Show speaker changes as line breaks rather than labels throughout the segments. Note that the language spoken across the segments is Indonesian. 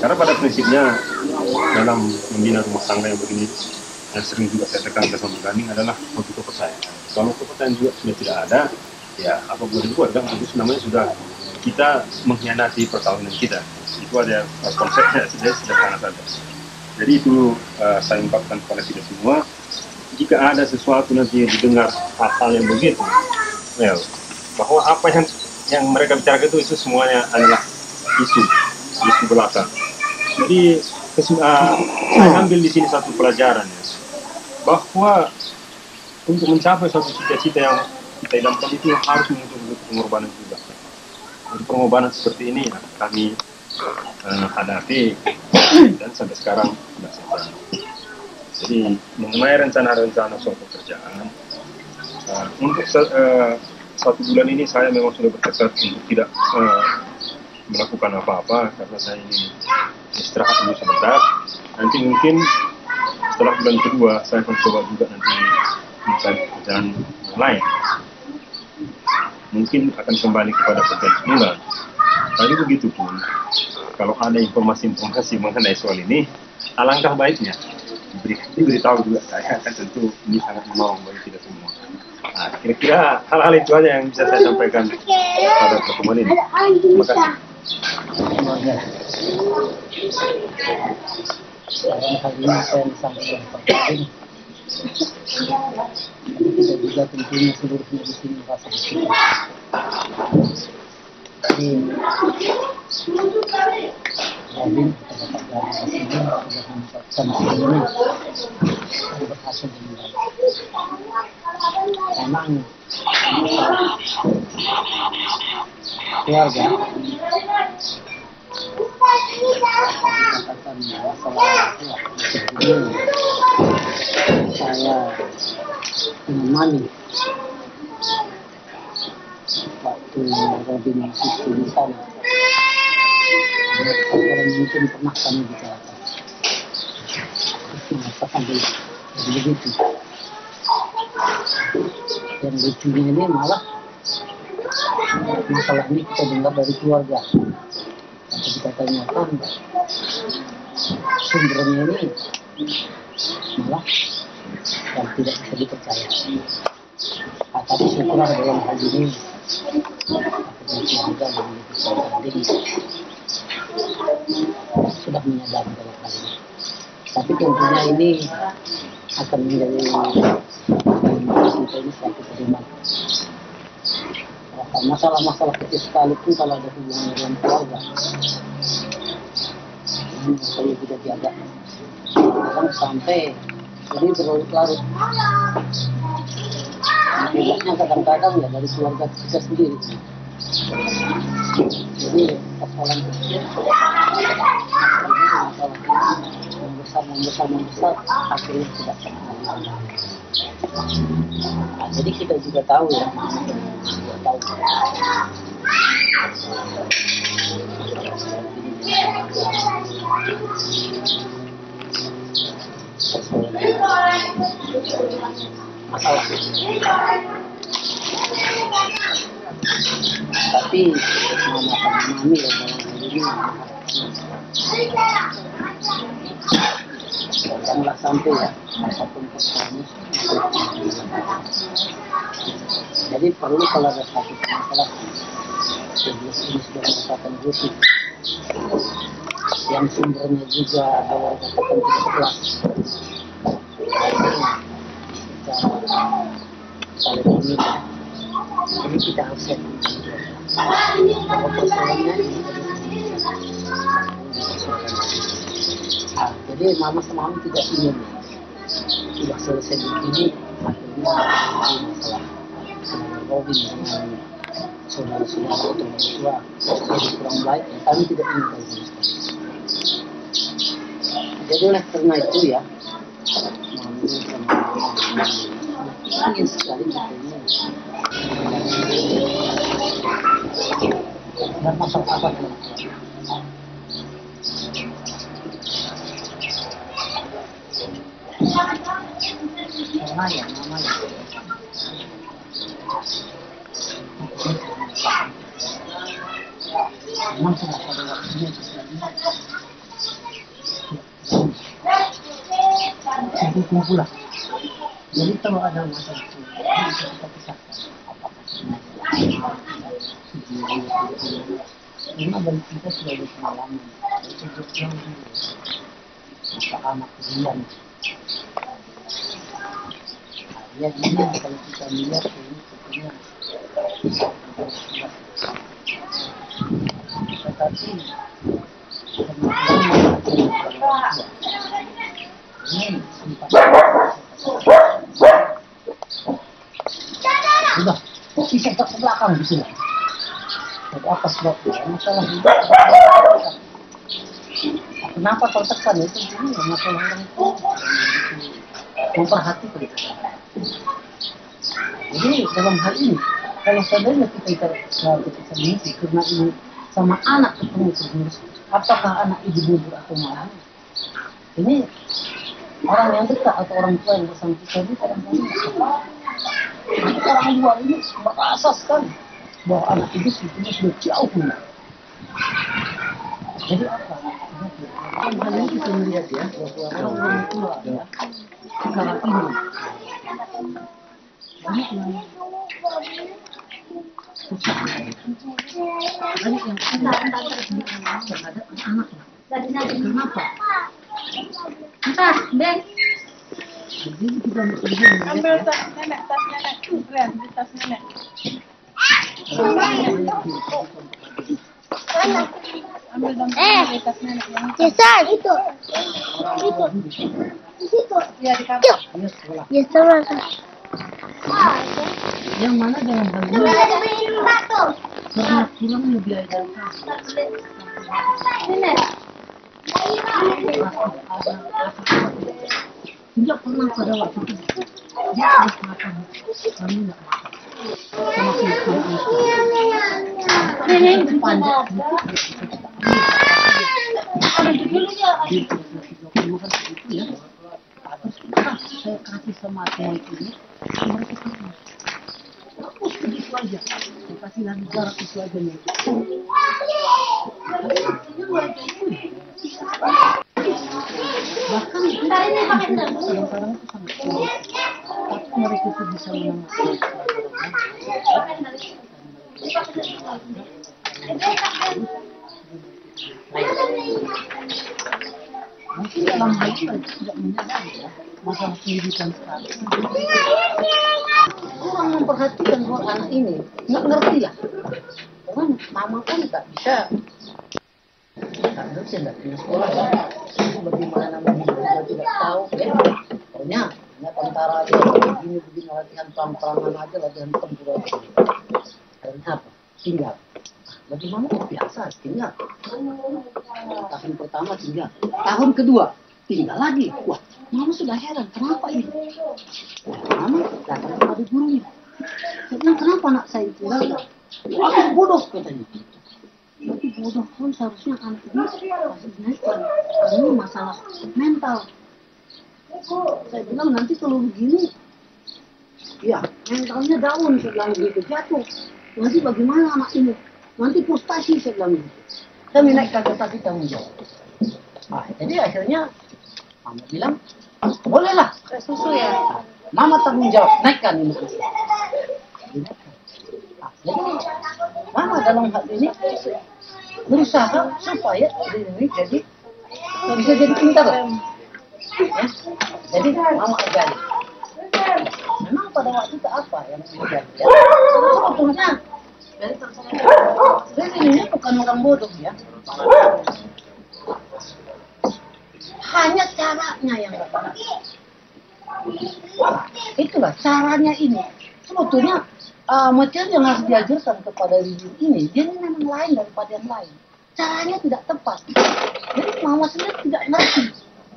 Karena pada prinsipnya dalam membina rumah tangga yang begini, yang sering juga saya tekankan sama Ganing adalah untuk kepercayaan. Kalau kepercayaan juga sudah tidak ada, ya apa boleh dibuat kan? Itu namanya sudah kita mengkhianati perkawinan kita. Itu ada konsepnya sederhana saja. Jadi itu saya ungkapkan kepada kita semua. Jika ada sesuatu nanti yang didengar hal-hal yang begitu, well, bahwa apa yang mereka bicarakan itu semuanya adalah isu belaka. Jadi saya ambil di sini satu pelajaran ya, bahwa untuk mencapai suatu cita-cita yang kita idamkan itu harus membutuhkan pengorbanan juga. Untuk pengorbanan seperti ini ya, kami hadapi dan sampai sekarang tidak selesai. Jadi mengenai rencana-rencana soal pekerjaan, untuk 1 bulan ini saya memang sudah bertekad untuk tidak melakukan apa-apa karena saya ingin istirahat dulu sebentar. Nanti mungkin setelah bulan kedua saya akan coba juga nanti mencari pekerjaan yang lain. Mungkin akan kembali kepada pekerjaan semula. Tapi begitu pun, kalau ada informasi-informasi mengenai soal ini, alangkah baiknya diberitahu juga. Saya akan tentu ini sangat menolong bagi kita semua. Nah, kira-kira hal-hal itu aja yang bisa saya sampaikan pada pertemuan ini. Terima kasih.
Dalam hal ini saya disampaikan penting. Kita juga tentunya seluruhnya di sini merasa bersyukur. Jadi, Robin kita dapat dari sini sudah mengucapkan sebelumnya berhasil meninggal. Memang keluarga dikatakan masalah ini saya menemani waktu Robin masih di sana. Orang mungkin pernah kami bicarakan. Merasakan begitu. Dan lucunya ini malah masalah ini kita dengar dari keluarga. Atau kita tanyakan sumbernya ini malah yang tidak bisa dipercaya. Tapi syukurlah dalam hal ini keluarga yang memiliki sudah menyadari dalam hal ini. Tapi tentunya ini akan menjadi kita ini satu pedoman. Masalah-masalah kecil sekalipun kalau ada hubungan dengan keluarga, ini saya tidak jaga. Kadang sampai jadi berlarut-larut. Akibatnya kadang-kadang ya dari keluarga kita sendiri. Jadi persoalan kecil, membesar, akhirnya tidak terkendali. Nah, jadi kita juga tahu ya, masalah. Tapi memahami dalam hal ini janganlah sampai ya apapun persoalannya. Jadi perlu kalau ada satu masalah ini sudah merupakan rutin yang sumbernya juga bahwa katakan tidak ikhlas. Saling ini kita harus set kalau persoalannya jadi mama sama mama tidak ingin sudah selesai begini akhirnya masalah Robin dengan saudara-saudara atau orang tua jadi kurang baik ya, kami tidak ingin tahu jadi oleh karena itu ya mami sama mama ingin sekali bertemu dan masalah apa dalam mama ya memang sudah pada waktunya kumpul lah. Jadi kalau ada masalah itu bisa kita pisahkan. Karena bagi kita sebagai pengalaman, itu jauh dulu. Masa anak kalian. Ya ini kalau kita lihat ini sepertinya tetapi ini sempat sudah bisa ke belakang di sini. Jadi apa sebabnya? Masalah hidup. Kenapa tertekan itu? Ini masalah orang tua memperhatikan. Jadi dalam hal ini, kalau seandainya kita mimpi karena ini sama anak ketemu terus, apakah anak itu mundur atau malah? Ini orang yang dekat atau orang tua yang bersangkutan ini kadang-kadang orang luar ini merasa sekali bahwa anak itu sebetulnya sudah jauh punya. Jadi apa? Hal ini kita melihat ya, bahwa orang tua ya, sekarang ini banyak yang susah, banyak yang terhadap anak-anaknya. Kenapa?
Entar, Ben.
Jadi kita melihat
Ambil tas nenek, Ren, di tas nenek. Ambil dong di tas nenek yang
Jason, itu. Di situ.
ya di kamar.
dia sekolah.
Jason mana?
Yang mana dalam hal ini
Ada minum batu.
karena kurangnya biaya dan
Nenek.
tidak pernah pada waktu itu dia harus makan, kami tidak makan. Semakin
Nenek
panjang
ada dulu ya.
makan itu ya. Terus saya kasih sama teman ini, mereka kan terus begitu aja. Saya kasih lagi jarak itu aja nih. Bahkan kadang-kadang itu sangat sulit. Tapi mereka itu bisa menangani. Mungkin dalam hal itu tidak menyadari ya masalah pendidikan sekarang. Kurang memperhatikan buat anak ini, nggak ngerti lah. Karena mama kan nggak bisa. Nggak bisa, nggak punya sekolah ya. Itu bagaimana namanya juga tidak tahu ya. Pokoknya hanya tentara aja, begini latihan perang-perangan aja, latihan tempur aja. Karena apa? Tinggal. Bagaimana? Biasa, tinggal. Tahun pertama tinggal. Tahun kedua, tinggal lagi. Wah, mama sudah heran. Kenapa ini? Mama datang kepada gurunya. Saya bilang, kenapa anak saya tinggal? Wah, aku bodoh katanya. Berarti bodoh pun seharusnya anak ini masih naikkan. Ini masalah mental. Saya bilang, nanti kalau begini, ya mentalnya down, saya bilang gitu, jatuh. Nanti bagaimana anak ini? Nanti frustasi, saya bilang gitu. Saya menaikkan tetapi tanggung jawab. Nah, jadi akhirnya mama bilang, bolehlah.
Kayak susu ya.
Mama tanggung jawab, naikkan ini. Nah, jadi mama dalam hal ini berusaha supaya ini jadi bisa jadi pintar. Ya. Jadi mama ajari. Memang pada waktu itu apa yang terjadi? Ya? Sebetulnya ini bukan orang bodoh ya. Hanya caranya yang berbeda. Itulah caranya ini. Sebetulnya materi yang harus diajarkan kepada diri ini, dia ini memang lain daripada yang lain. Caranya tidak tepat. Jadi mama sendiri tidak ngerti.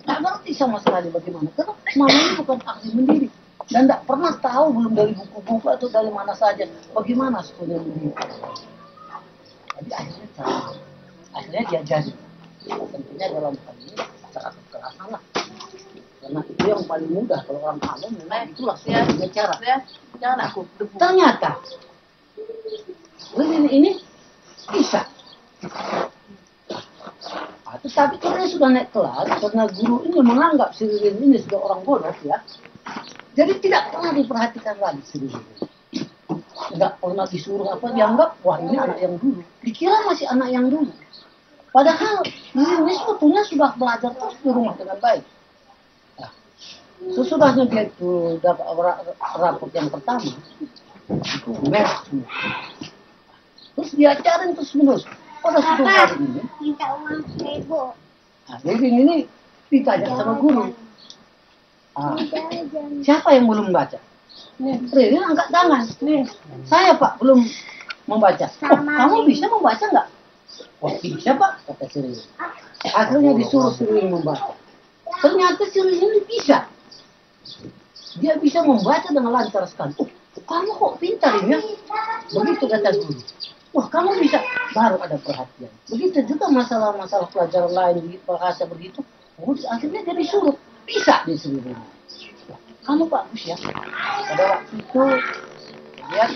Tidak ngerti sama sekali bagaimana. Karena mama ini bukan ahli mendiri. Dan tidak pernah tahu, belum dari buku-buku atau dari mana saja, bagaimana sebetulnya mendiri. Jadi akhirnya diajari. Tentunya dalam hal ini cara kekerasan lah. Karena itu yang paling mudah. Kalau orang alim memang itulah satunya cara.
Jangan aku.
Ternyata ini bisa. Tetapi karena sudah naik kelas, karena guru ini menganggap si Ririn ini sudah orang bodoh ya, jadi tidak pernah diperhatikan lagi si Ririn. Tidak pernah disuruh apa, dianggap wah ini anak yang dulu, dikira masih anak yang dulu. Padahal Ririn ini sebetulnya sudah belajar terus di rumah dengan baik. Nah, sesudahnya dia itu dapat raport yang pertama, itu merah semua. Terus diajarin terus menerus. Pada suatu hari ini,
Minta uang 1.000.
nah, Ririn ini ditanya sama guru. Siapa yang belum baca? Ririn angkat tangan. Saya Pak belum membaca. Oh, kamu bisa membaca nggak? Oh bisa Pak, kata si Ririn. Akhirnya disuruh si Ririn membaca. Ternyata si Ririn ini bisa. Dia bisa membaca dengan lancar sekali. Oh, kamu kok pintar ini ya? Begitu kata guru. Wah kamu bisa, baru ada perhatian. Begitu juga masalah-masalah pelajaran lain di bahasa begitu. Oh, akhirnya dia disuruh bisa di seluruh. Kamu bagus ya. Pada waktu itu lihat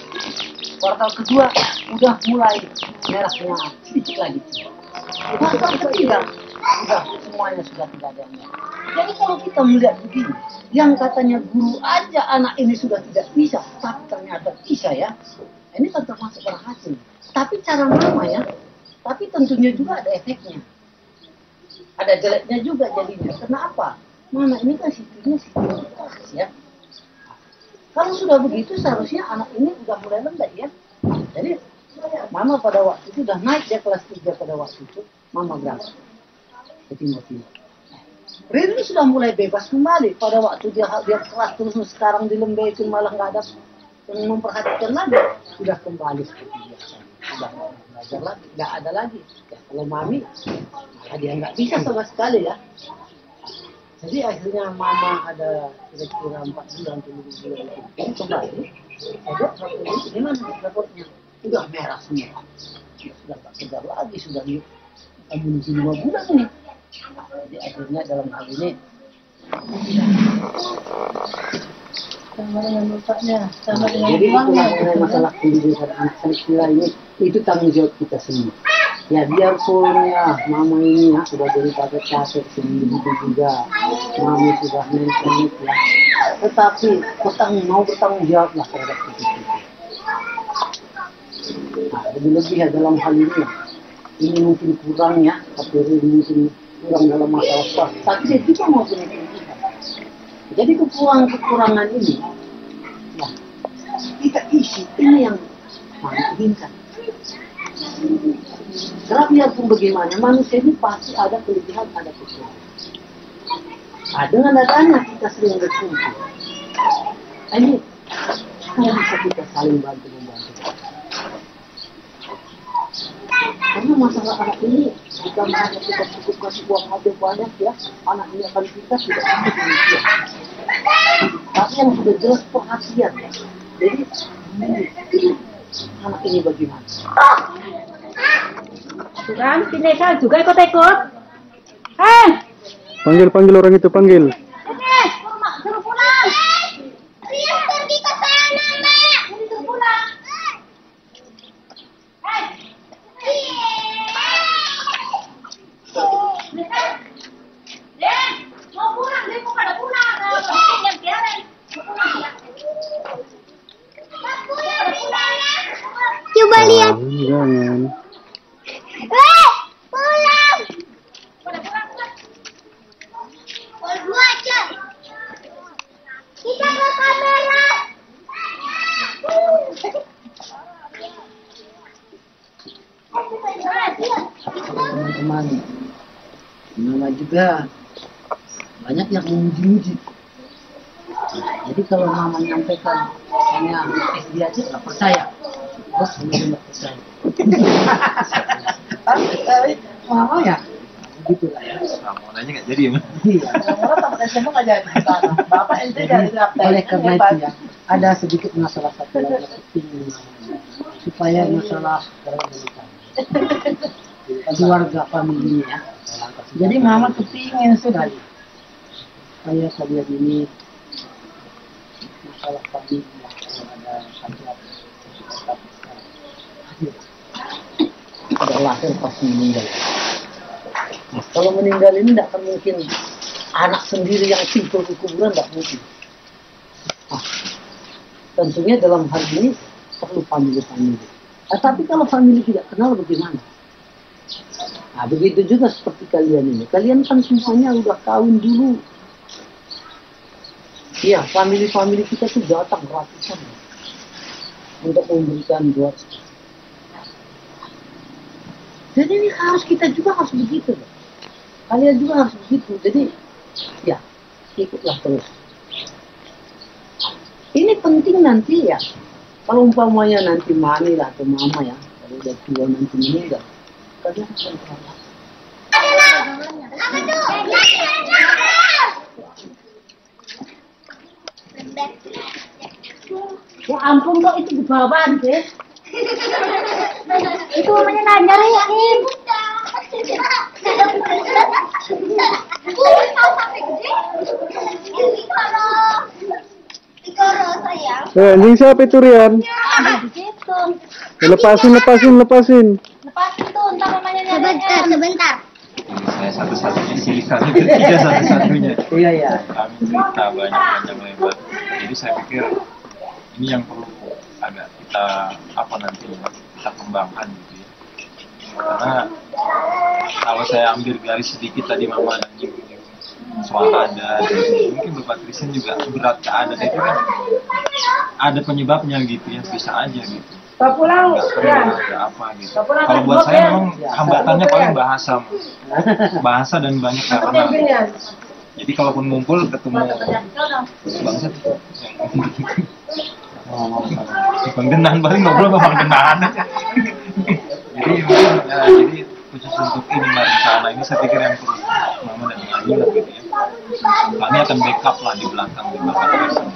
kuartal kedua udah mulai merahnya sedikit lagi. Kuartal ketiga udah semuanya sudah tidak ada yang merah. Jadi kalau kita melihat begini, yang katanya guru aja anak ini sudah tidak bisa, tapi ternyata bisa ya. Ini kan termasuk berhasil. Tapi cara mama ya, tapi tentunya juga ada efeknya. Ada jeleknya juga jadinya. Kenapa? Mama ini kan situnya keras ya. Kalau sudah begitu seharusnya anak ini udah mulai lembek ya. Jadi mama pada waktu itu udah naik dia kelas 3 pada waktu itu. Mama berangkat ke Timur. Ririn sudah mulai bebas kembali. Pada waktu dia kelas terus sekarang dilembekin malah nggak ada yang memperhatikan lagi. Sudah kembali seperti biasa. Sudah belajar lagi, nggak ada lagi. Ya, kalau mami, malah dia nggak bisa sama sekali ya. Jadi akhirnya mama ada kira-kira 4 bulan, 5 bulan ini kembali. Ada satu ini mana rapotnya? Sudah merah semua. Sudah tak segar lagi, sudah menuju 5 bulan ini. Jadi akhirnya dalam hal ini
Sama dengan bapaknya, sama dengan
jadi itulah
uangnya.
mengenai masalah pendidikan anak saya ini, itu tanggung jawab kita semua. Ya biarpun ya mama ini ya sudah daripada capek seminggu juga, mama sudah menit ya, tetapi mau bertanggung jawab lah terhadap itu. Nah, lebih-lebih ya dalam hal ini ya, ini mungkin kurang ya, tapi ini mungkin kurang dalam masalah sekolah. Tapi dia juga mau punya pendidikan. Jadi kekurangan ini, nah, kita isi ini yang mama inginkan. Karena biarpun bagaimana, manusia ini pasti ada kelebihan, ada kekurangan. Nah, dengan adanya kita sering berkumpul, ini kalau bisa kita saling bantu-membantu. Karena masalah anak ini bukan hanya kita cukup kasih uang aja banyak ya, anak ini akan kita tidak cukup manusia. Tapi yang sudah jelas perhatian ya. Jadi anak ini bagaimana?
Sudah, Pinesa juga ikut-ikut.
Panggil orang itu, panggil.
Suruh pulang.
Rian pergi ke sana, Mak.
Suruh pulang. Mau pulang, dia mau pada pulang. Yang biarin.
Coba lihat.
Jangan.
Pulang. Berdua aja. Kita ke kamera.
Teman-teman, mama juga banyak yang memuji-muji. Jadi kalau mama nyampaikan hanya SD aja nggak percaya, bos nggak percaya. Tapi mama ya begitu lah ya.
Mau nanya nggak jadi ya?
Iya.
Orang sama SMA nggak jadi. Bapak ente jadi daftar.
Oleh karena itu ya, ada sedikit masalah satu lagi penting supaya masalah keluarga familinya. Jadi mama kepingin sekali supaya kalian ini masalah famili ada ada lahir pas meninggal. Kalau meninggal ini tidak akan mungkin anak sendiri yang simpel ke kuburan, tidak mungkin. Tentunya dalam hal ini perlu famili-famili. Tapi kalau famili tidak kenal bagaimana? Nah, begitu juga seperti kalian ini. Kalian kan semuanya udah kawin dulu. Iya, famili-famili kita tuh datang ratusan untuk memberikan doa. Jadi ini kita juga harus begitu. Kalian juga harus begitu. Jadi, ya, ikutlah terus. Ini penting nanti ya. Kalau umpamanya nanti mami lah atau mama ya, kalau udah tua nanti meninggal, kalian akan terlalu. Ya ampun kok itu di bawah deh.
Itu namanya nanya ya, Im.
Anjing siapa itu, Rian?
Ada di situ.
Lepasin.
Lepasin tuh, ntar mamanya nyariin. Sebentar.
Saya satu-satunya sih, kami bertiga satu-satunya.
Iya ya.
Kami cerita banyak lebar. Jadi saya pikir ini yang perlu agak kita nanti kita kembangkan gitu ya. Karena kalau saya ambil garis sedikit tadi mama dan soal adat, mungkin Bapak Kristen juga berat ke adat itu kan ada penyebabnya gitu ya, bisa aja gitu.
Pulang
ya. Ada apa gitu. Kalau buat saya memang hambatannya paling bahasa dan banyak karena. Jadi kalaupun ngumpul ketemu bangsa Bang Denan paling ngobrol sama Bang Denan. Jadi jadi khusus untuk ini rencana ini saya pikir yang perlu mama dan Ayu lah gitu ya. Kami akan backup lah di belakang di Bapak Kristen.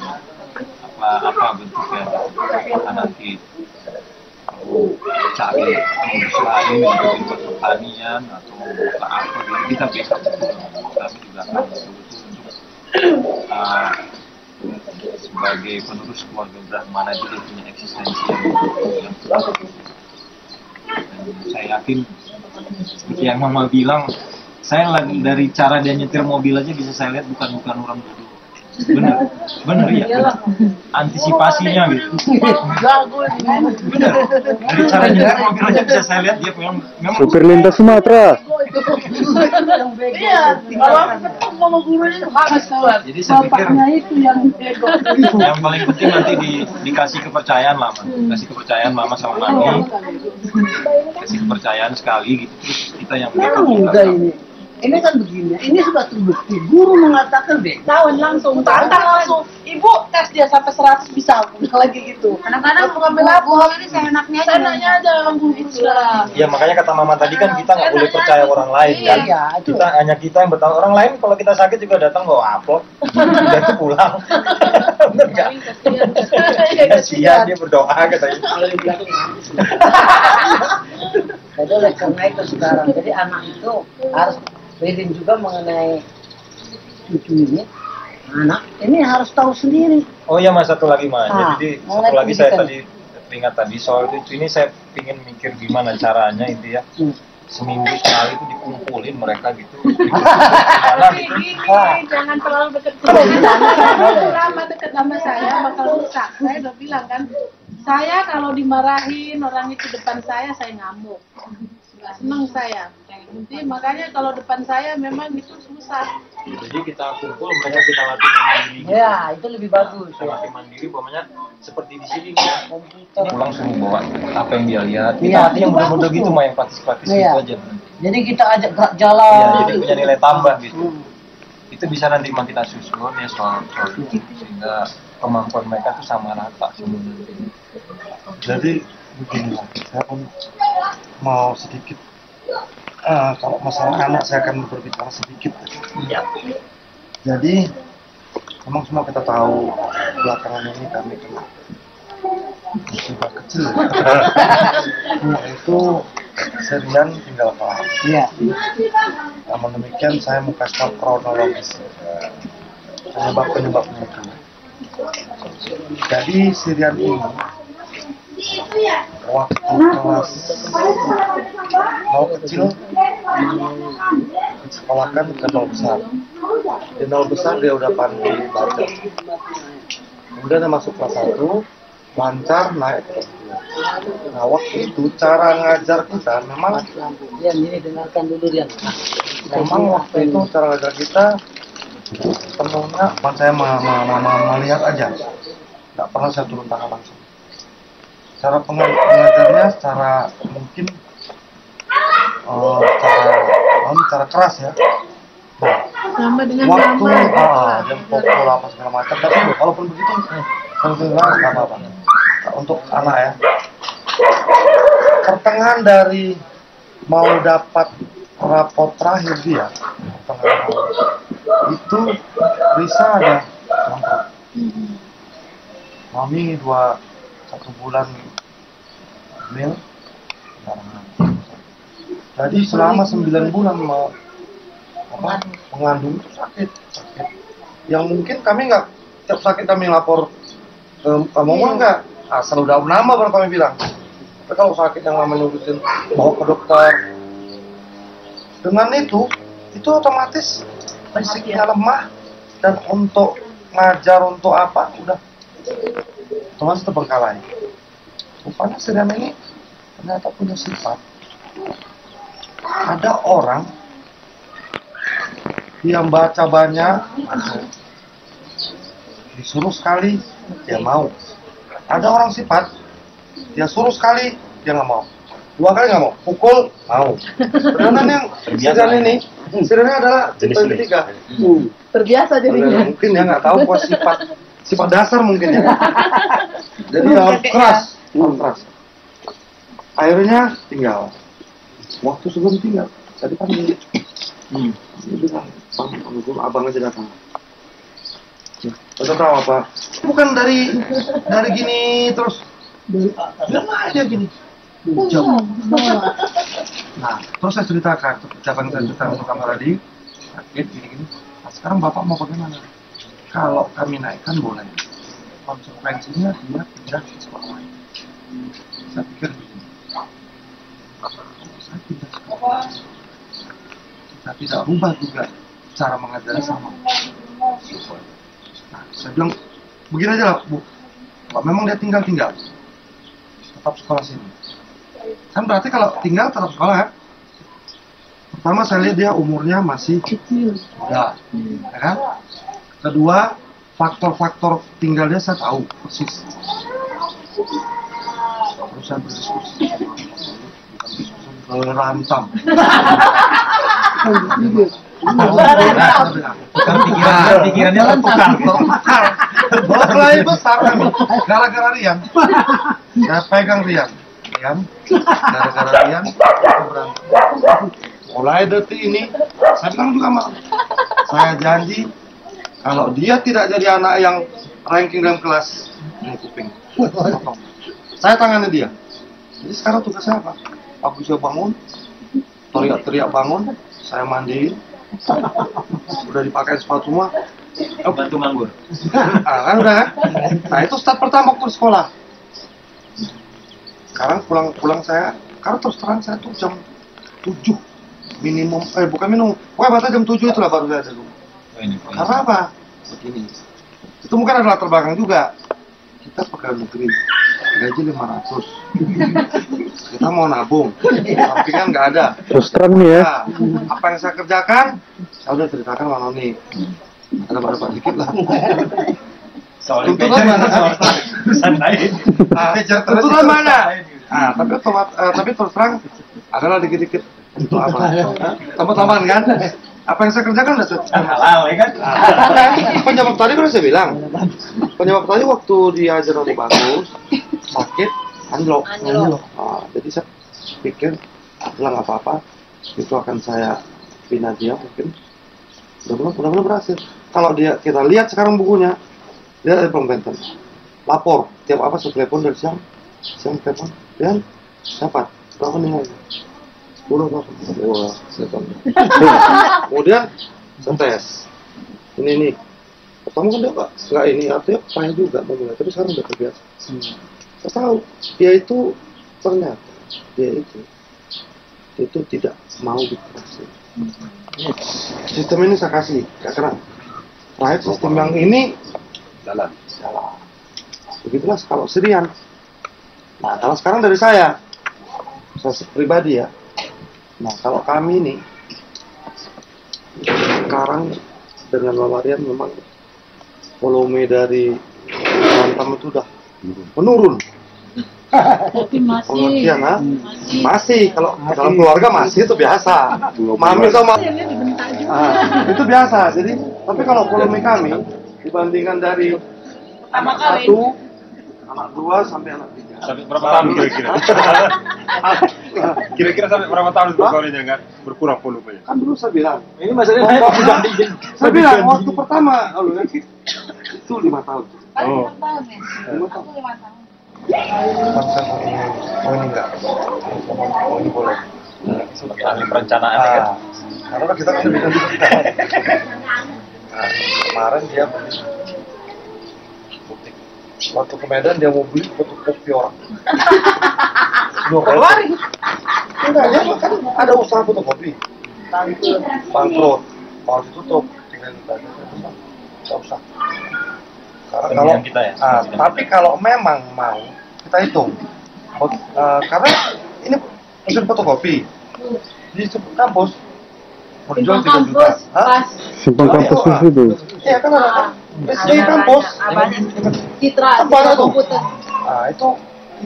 Apa bentuknya kita nanti cari modus lain untuk buat pertanian atau apa gitu kita backup. Kami juga akan betul-betul untuk sebagai penerus keluarga Brahmana itu dia punya eksistensi yang kuat. Dan saya yakin seperti yang Mama bilang, saya dari cara dia nyetir mobil aja bisa saya lihat bukan orang bodoh. Bener ya, antisipasinya gitu. Bener, dari cara nyetir mobil aja bisa saya lihat dia memang
Supir lintas Sumatera.
Iya, kalau gurunya harus kuat.
Jadi saya pikir
itu yang
yang paling penting nanti dikasih kepercayaan mama sama mami, kasih kepercayaan sekali gitu, terus kita yang
muda ini kan begini, ini sudah terbukti. Guru mengatakan tahun langsung, tantang langsung. Ibu tes dia sampai 100 bisa, lagi gitu.
Kadang-kadang mengambil hal ini seenaknya aja.
Seenaknya aja guru sekarang.
Ya makanya kata mama tadi kan kita nggak boleh percaya orang lain kan.
Iya,
Kita yang bertahan, orang lain kalau kita sakit juga datang bawa amplop, udah itu pulang. Bener nggak? Kasihan dia berdoa katanya.
Jadi oleh karena itu sekarang, jadi anak itu harus reading juga mengenai cucu ini. Anak ini harus tahu sendiri.
Oh ya mas, satu lagi mas. Jadi satu lagi saya
pendidikan.
tadi ingat tadi soal itu ini saya ingin mikir gimana caranya itu ya. Seminggu sekali itu dikumpulin mereka gitu. Gimana gitu.
Jangan terlalu dekat lama dekat sama saya bakal rusak. Saya udah bilang kan, saya kalau dimarahin orang itu depan saya ngamuk, nggak seneng saya. Jadi makanya kalau depan saya memang itu susah.
Jadi kita kumpul, mereka kita latih mandiri.
Ya, itu lebih bagus.
Kita latih mandiri, pokoknya seperti di sini ya. Pulang suruh bawa apa yang dia lihat. Kita
Iya,
latih yang benar-benar gitu mah, yang praktis-praktis
Iya.
gitu aja.
Jadi kita ajak gerak jalan.
Ya, jadi punya nilai tambah gitu. Itu bisa nanti makin kita susun ya soal itu sehingga kemampuan mereka tuh sama rata sebenarnya.
Jadi beginilah, saya pun mau sedikit kalau masalah anak saya akan berbicara sedikit.
Ya.
Jadi memang semua kita tahu belakangan ini kami kena musibah kecil. Itu Serian tinggal Pak.
Iya.
Namun demikian saya mau kasih tahu kronologis penyebabnya itu. Jadi Serian ini waktu kelas mau kecil sekolahkan ke 0 besar. Di 0 besar dia udah pandai baca. Kemudian dia masuk kelas 1, lancar naik ke kelas 2. Nah waktu itu cara ngajar kita memang
Rian, ini dengarkan dulu Rian.
memang waktu itu cara ngajar kita penuhnya saya melihat aja, nggak pernah saya turun tangan langsung. Cara pengajarnya secara mungkin cara keras ya.
Sama dengan
Waktu
drama.
jam pokok apa segala macam, tapi walaupun begitu nggak apa-apa untuk anak ya. Pertengahan dari mau dapat rapot terakhir dia, itu Risa ada contoh. Mami 1 bulan hamil, jadi selama 9 bulan mau mengandung itu sakit. Yang mungkin kami nggak tiap sakit kami lapor ke mama nggak, asal udah nama baru kami bilang. Tapi kalau sakit yang lama nyurutin bawa ke dokter, dengan itu otomatis fisiknya lemah dan untuk ngajar untuk apa udah otomatis terbengkalai. Rupanya sedang ini ternyata punya sifat. Ada orang yang baca banyak, disuruh sekali dia mau. Ada orang sifat dia suruh sekali dia nggak mau, 2 kali nggak mau, pukul mau. Sedangkan yang sebenarnya adalah tipe yang ketiga.
Terbiasa jadinya.
Mungkin ya nggak tahu kok sifat dasar mungkin ya. Jadi harus keras. Akhirnya tinggal. Waktu sebelum tinggal, tadi kan dia bilang, abang aja datang. Udah tahu apa? Bukan dari gini terus. Bilang aja gini. Jauh. Nah, terus saya ceritakan, ucapan saya ceritakan ke kamar tadi, sakit gini-gini. Nah, sekarang bapak mau bagaimana? Kalau kami naikkan boleh. Konsekuensinya dia pindah ke sekolah lain. Saya pikir begini. Saya pindah sekolah. Kita tidak rubah juga cara mengajarnya sama. Nah, saya bilang begini aja lah, Bu. Kalau memang dia tinggal, tetap sekolah sini. Kan berarti kalau tinggal tetap sekolah ya. Pertama saya lihat dia umurnya masih muda, ya kan? Kedua, faktor-faktor tinggalnya saya tahu persis. Terus saya berdiskusi, berantam.
Pikirannya tertukar.
Bawa kelahi besar kami, gara-gara Rian. Saya pegang Rian, gara-gara Rian, kita berantem. Mulai detik ini, saya bilang juga sama, saya janji kalau dia tidak jadi anak yang ranking dalam kelas, ini kuping, saya tangani dia. Jadi sekarang tugas saya apa? Aku bisa bangun, teriak-teriak bangun, saya mandiin, udah dipakai sepatu mah,
Bantu nganggur.
kan udah kan? Nah itu start pertama waktu sekolah. Sekarang pulang saya, karena terus terang saya tuh jam 7 minimum, bukan minimum, pokoknya batas jam 7 itulah baru saya ada rumah. Karena apa? Begini, itu mungkin adalah terbelakang juga. Kita pegawai negeri, gaji 500. Kita mau nabung, tapi kan nggak ada.
Terus terang nih ya.
Nah, apa yang saya kerjakan, saya udah ceritakan sama Noni. Ada berapa dikit lah.
Soalnya
Tuntutan mana? Tuntutan mana? Ah, tapi terus terang adalah dikit-dikit untuk apa? Tambah-tambahan kan? Apa yang saya kerjakan udah
halal ya kan?
Penyebab tadi kan saya bilang. Penyebab tadi waktu dia ajar lebih bagus, sakit, anjlok. Jadi saya pikir bilang apa-apa itu akan saya pindah dia mungkin. Mudah-mudahan berhasil. Kalau kita lihat sekarang bukunya, dia ada pembenten. Lapor tiap apa saya telepon dari siang telepon dan dapat berapa nilainya? 10 berapa? Wah, saya tahu. Kemudian saya tes. Ini pertama kan dia nggak ini artinya payah juga memulai, tapi sekarang udah terbiasa. Saya tahu dia itu ternyata dia itu tidak mau dikasih. Sistem ini saya kasih, ya karena terakhir sistem yang ini
Jalan.
salah. Begitulah kalau Sirian. Nah, kalau sekarang dari saya pribadi ya. Nah, kalau kami ini sekarang dengan Wawarian memang volume dari Bantam itu udah menurun.
Tapi masih.
Pengertian, ha? Masih. Kalau dalam keluarga masih itu biasa. Mami sama itu biasa. Jadi, tapi kalau volume kami dibandingkan dari anak satu, anak dua sampai anak tiga.
Sampai berapa tahun kira-kira? Kira-kira sampai berapa tahun sebetulnya nggak berkurang volumenya?
Kan dulu saya bilang.
Ini masalahnya
Saya bilang waktu pertama, itu 5 tahun.
Oh.
5 tahun ya? Aku 5 tahun.
Oh ini enggak. Oh ini boleh.
ahli perencanaan ya kan.
Karena kita kan lebih dari kita. Nah, kemarin dia beli butik. Waktu ke Medan dia mau beli fotokopi orang. Keluar. Enggak, dia kan ada usaha fotokopi. Bangkrut, mau ditutup, tinggal ditanya, nggak usah. Karena kalau
kita ya,
tapi kalau memang mau kita hitung, karena ini mesin fotokopi di kampus mau dijual 3 juta.
Simpang kampus di situ.
Iya kan ada di kampus.
Citra,
Banyak tuh.
komputer.
Nah itu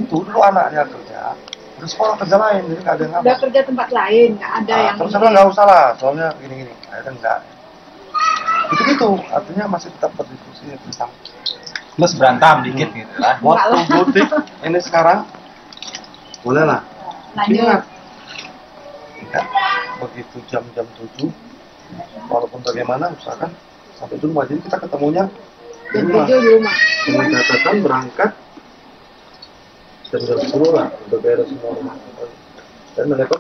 dulu anaknya kerja, terus sekolah kerja lain, jadi nggak ada yang
Udah
ngapa.
kerja tempat lain, nggak ada yang.
Terus saya bilang nggak usah lah, soalnya gini-gini, akhirnya enggak. Gitu, artinya masih tetap berdiskusi tentang
Plus berantem dikit gitu lah.
waktu butik ini sekarang boleh lah. Ingat, begitu jam-jam 7, walaupun bagaimana usahakan sampai di rumah. Jadi kita ketemunya di rumah. Dengan catatan berangkat jam 10 lah untuk beres semua rumah. Dan mereka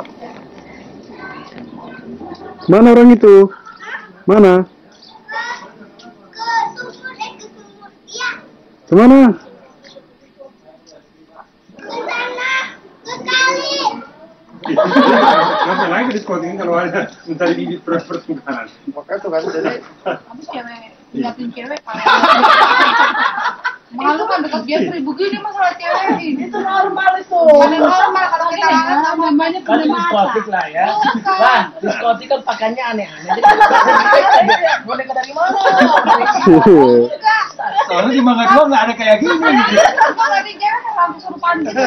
Mana orang itu? Mana? Kemana?
Ngapain lagi diskotin kalau ada mencari bibit pertukaran?
makanya tuh kan jadi
Habis cewek, liatin cewek paling. Malu kan dekat Jeffrey begini masalah cewek ini. Itu normal itu. Bukan normal kalau kita angkat namanya
Kan
punya mata.
diskotik lah ya. Lah, diskotik kan pakaiannya aneh-aneh. Jadi boneka dari mana?
Soalnya di Mangga Dua nggak ada kayak gini.
Kalau di cewek kan lampu surupan gitu.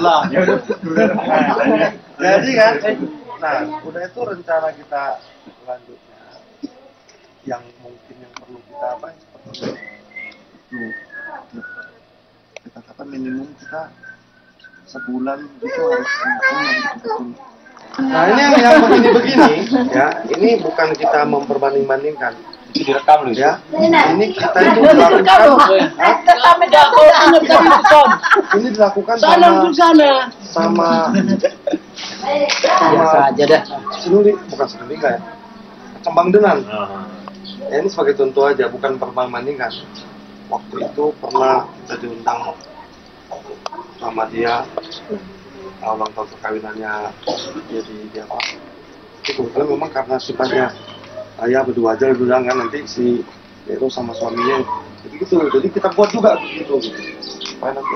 Lah,
Ya udah.
jadi kan nah udah itu rencana kita selanjutnya yang mungkin yang perlu kita apa yang seperti itu kita katakan minimum kita sebulan itu harus betul. Nah ini yang begini-begini ya, ini bukan kita memperbanding-bandingkan
itu direkam loh
ya, ini kita itu dilakukan ini dilakukan sama
Biasa aja dah.
senuli, bukan senuli ya, kembang denan. Ya, ini sebagai contoh aja, bukan perbandingan. Waktu itu pernah kita diundang sama dia ulang tahun perkawinannya dia di apa? Itu kebetulan memang karena sifatnya ayah berdua aja bilang kan nanti si Nero sama suaminya jadi gitu. Jadi kita buat juga gitu supaya nanti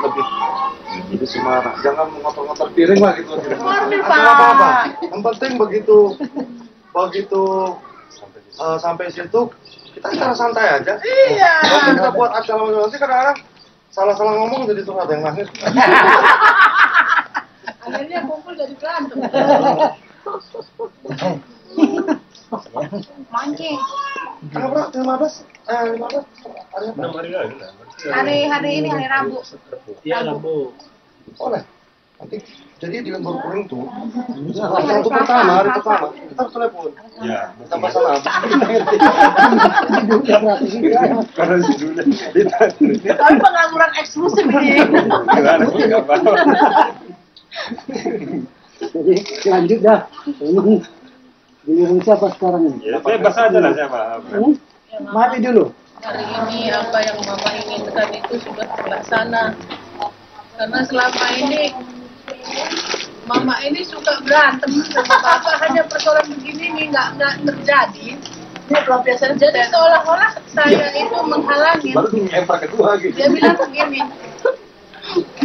lebih semangat. Jangan ngotor-ngotor piring lah gitu. Atau apa-apa. Yang penting begitu sampai situ kita cara santai aja. Iya. Kalau kita buat acara nanti kadang-kadang salah-salah ngomong jadi terus ada yang nangis.
Akhirnya kumpul jadi berantem. Mancing.
Tanggal berapa? 15 hari apa?
Hari ini hari Rabu.
Iya, Rabu.
Boleh. Nanti jadi di lembur kuning tuh hari pertama kita harus telepon.
Ya.
Kita masalah apa?
Karena sudah.
Tapi pengangguran eksklusif ini.
Nggak apa-apa.
Jadi lanjut dah. Emang di Indonesia apa sekarang ini?
Ya, bebas aja lah siapa.
Mati dulu.
Hari ini apa yang Mama inginkan itu sudah terlaksana. Karena selama ini Mama ini suka berantem sama bapak, hanya persoalan begini nih nggak terjadi. Jadi seolah-olah saya itu menghalangi. Dia bilang begini,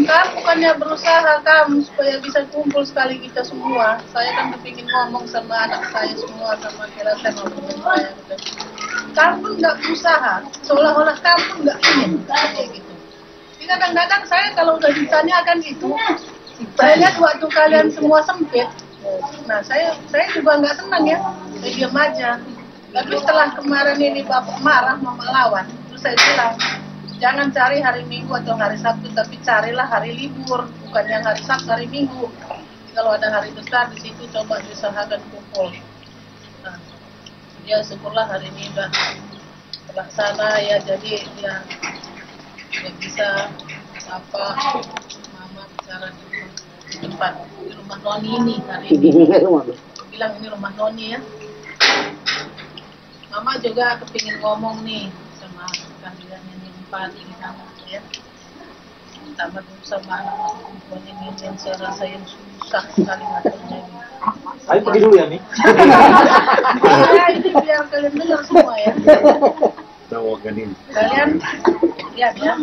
kamu bukannya berusaha kamu supaya bisa kumpul sekali kita semua. Saya kan kepingin ngomong sama anak saya semua, sama kira-kira ngomong saya. Kamu nggak berusaha, seolah-olah kamu nggak ingin kayak gitu. Kadang-kadang saya kalau udah ditanyakan itu, saya lihat waktu kalian semua sempit. Nah saya juga nggak senang ya, saya diam aja. Tapi setelah kemarin ini bapak marah, mama lawan, terus saya bilang, jangan cari hari Minggu atau hari Sabtu, tapi carilah hari libur, bukan yang hari Sabtu, hari Minggu. Kalau ada hari besar di situ coba diusahakan kumpul. Nah, ya syukurlah hari ini udah terlaksana ya, jadi ya bisa apa mama bicara di tempat di rumah Noni ini hari ini. Bilang ini rumah Noni ya. Mama juga kepingin ngomong nih sama kalian yang 4 ini ya. Sama anak perempuan ini yang saya rasa yang susah sekali ngaturnya ini.
Ayo pergi dulu ya, Mi.
Ya, ini biar kalian dengar semua ya. Kalian lihat ya.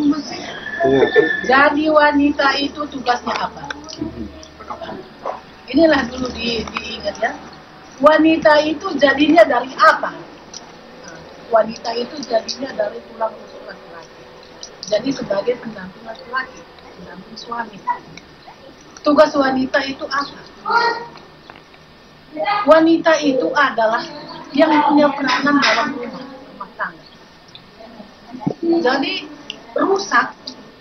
Jadi wanita itu tugasnya apa? Inilah dulu diingat ya. Wanita itu jadinya dari apa? Wanita itu jadinya dari tulang rusuk laki-laki. Jadi sebagai pendamping laki-laki, pendamping suami. Tugas wanita itu apa? Wanita itu adalah yang punya peranan dalam rumah tangga. Jadi rusak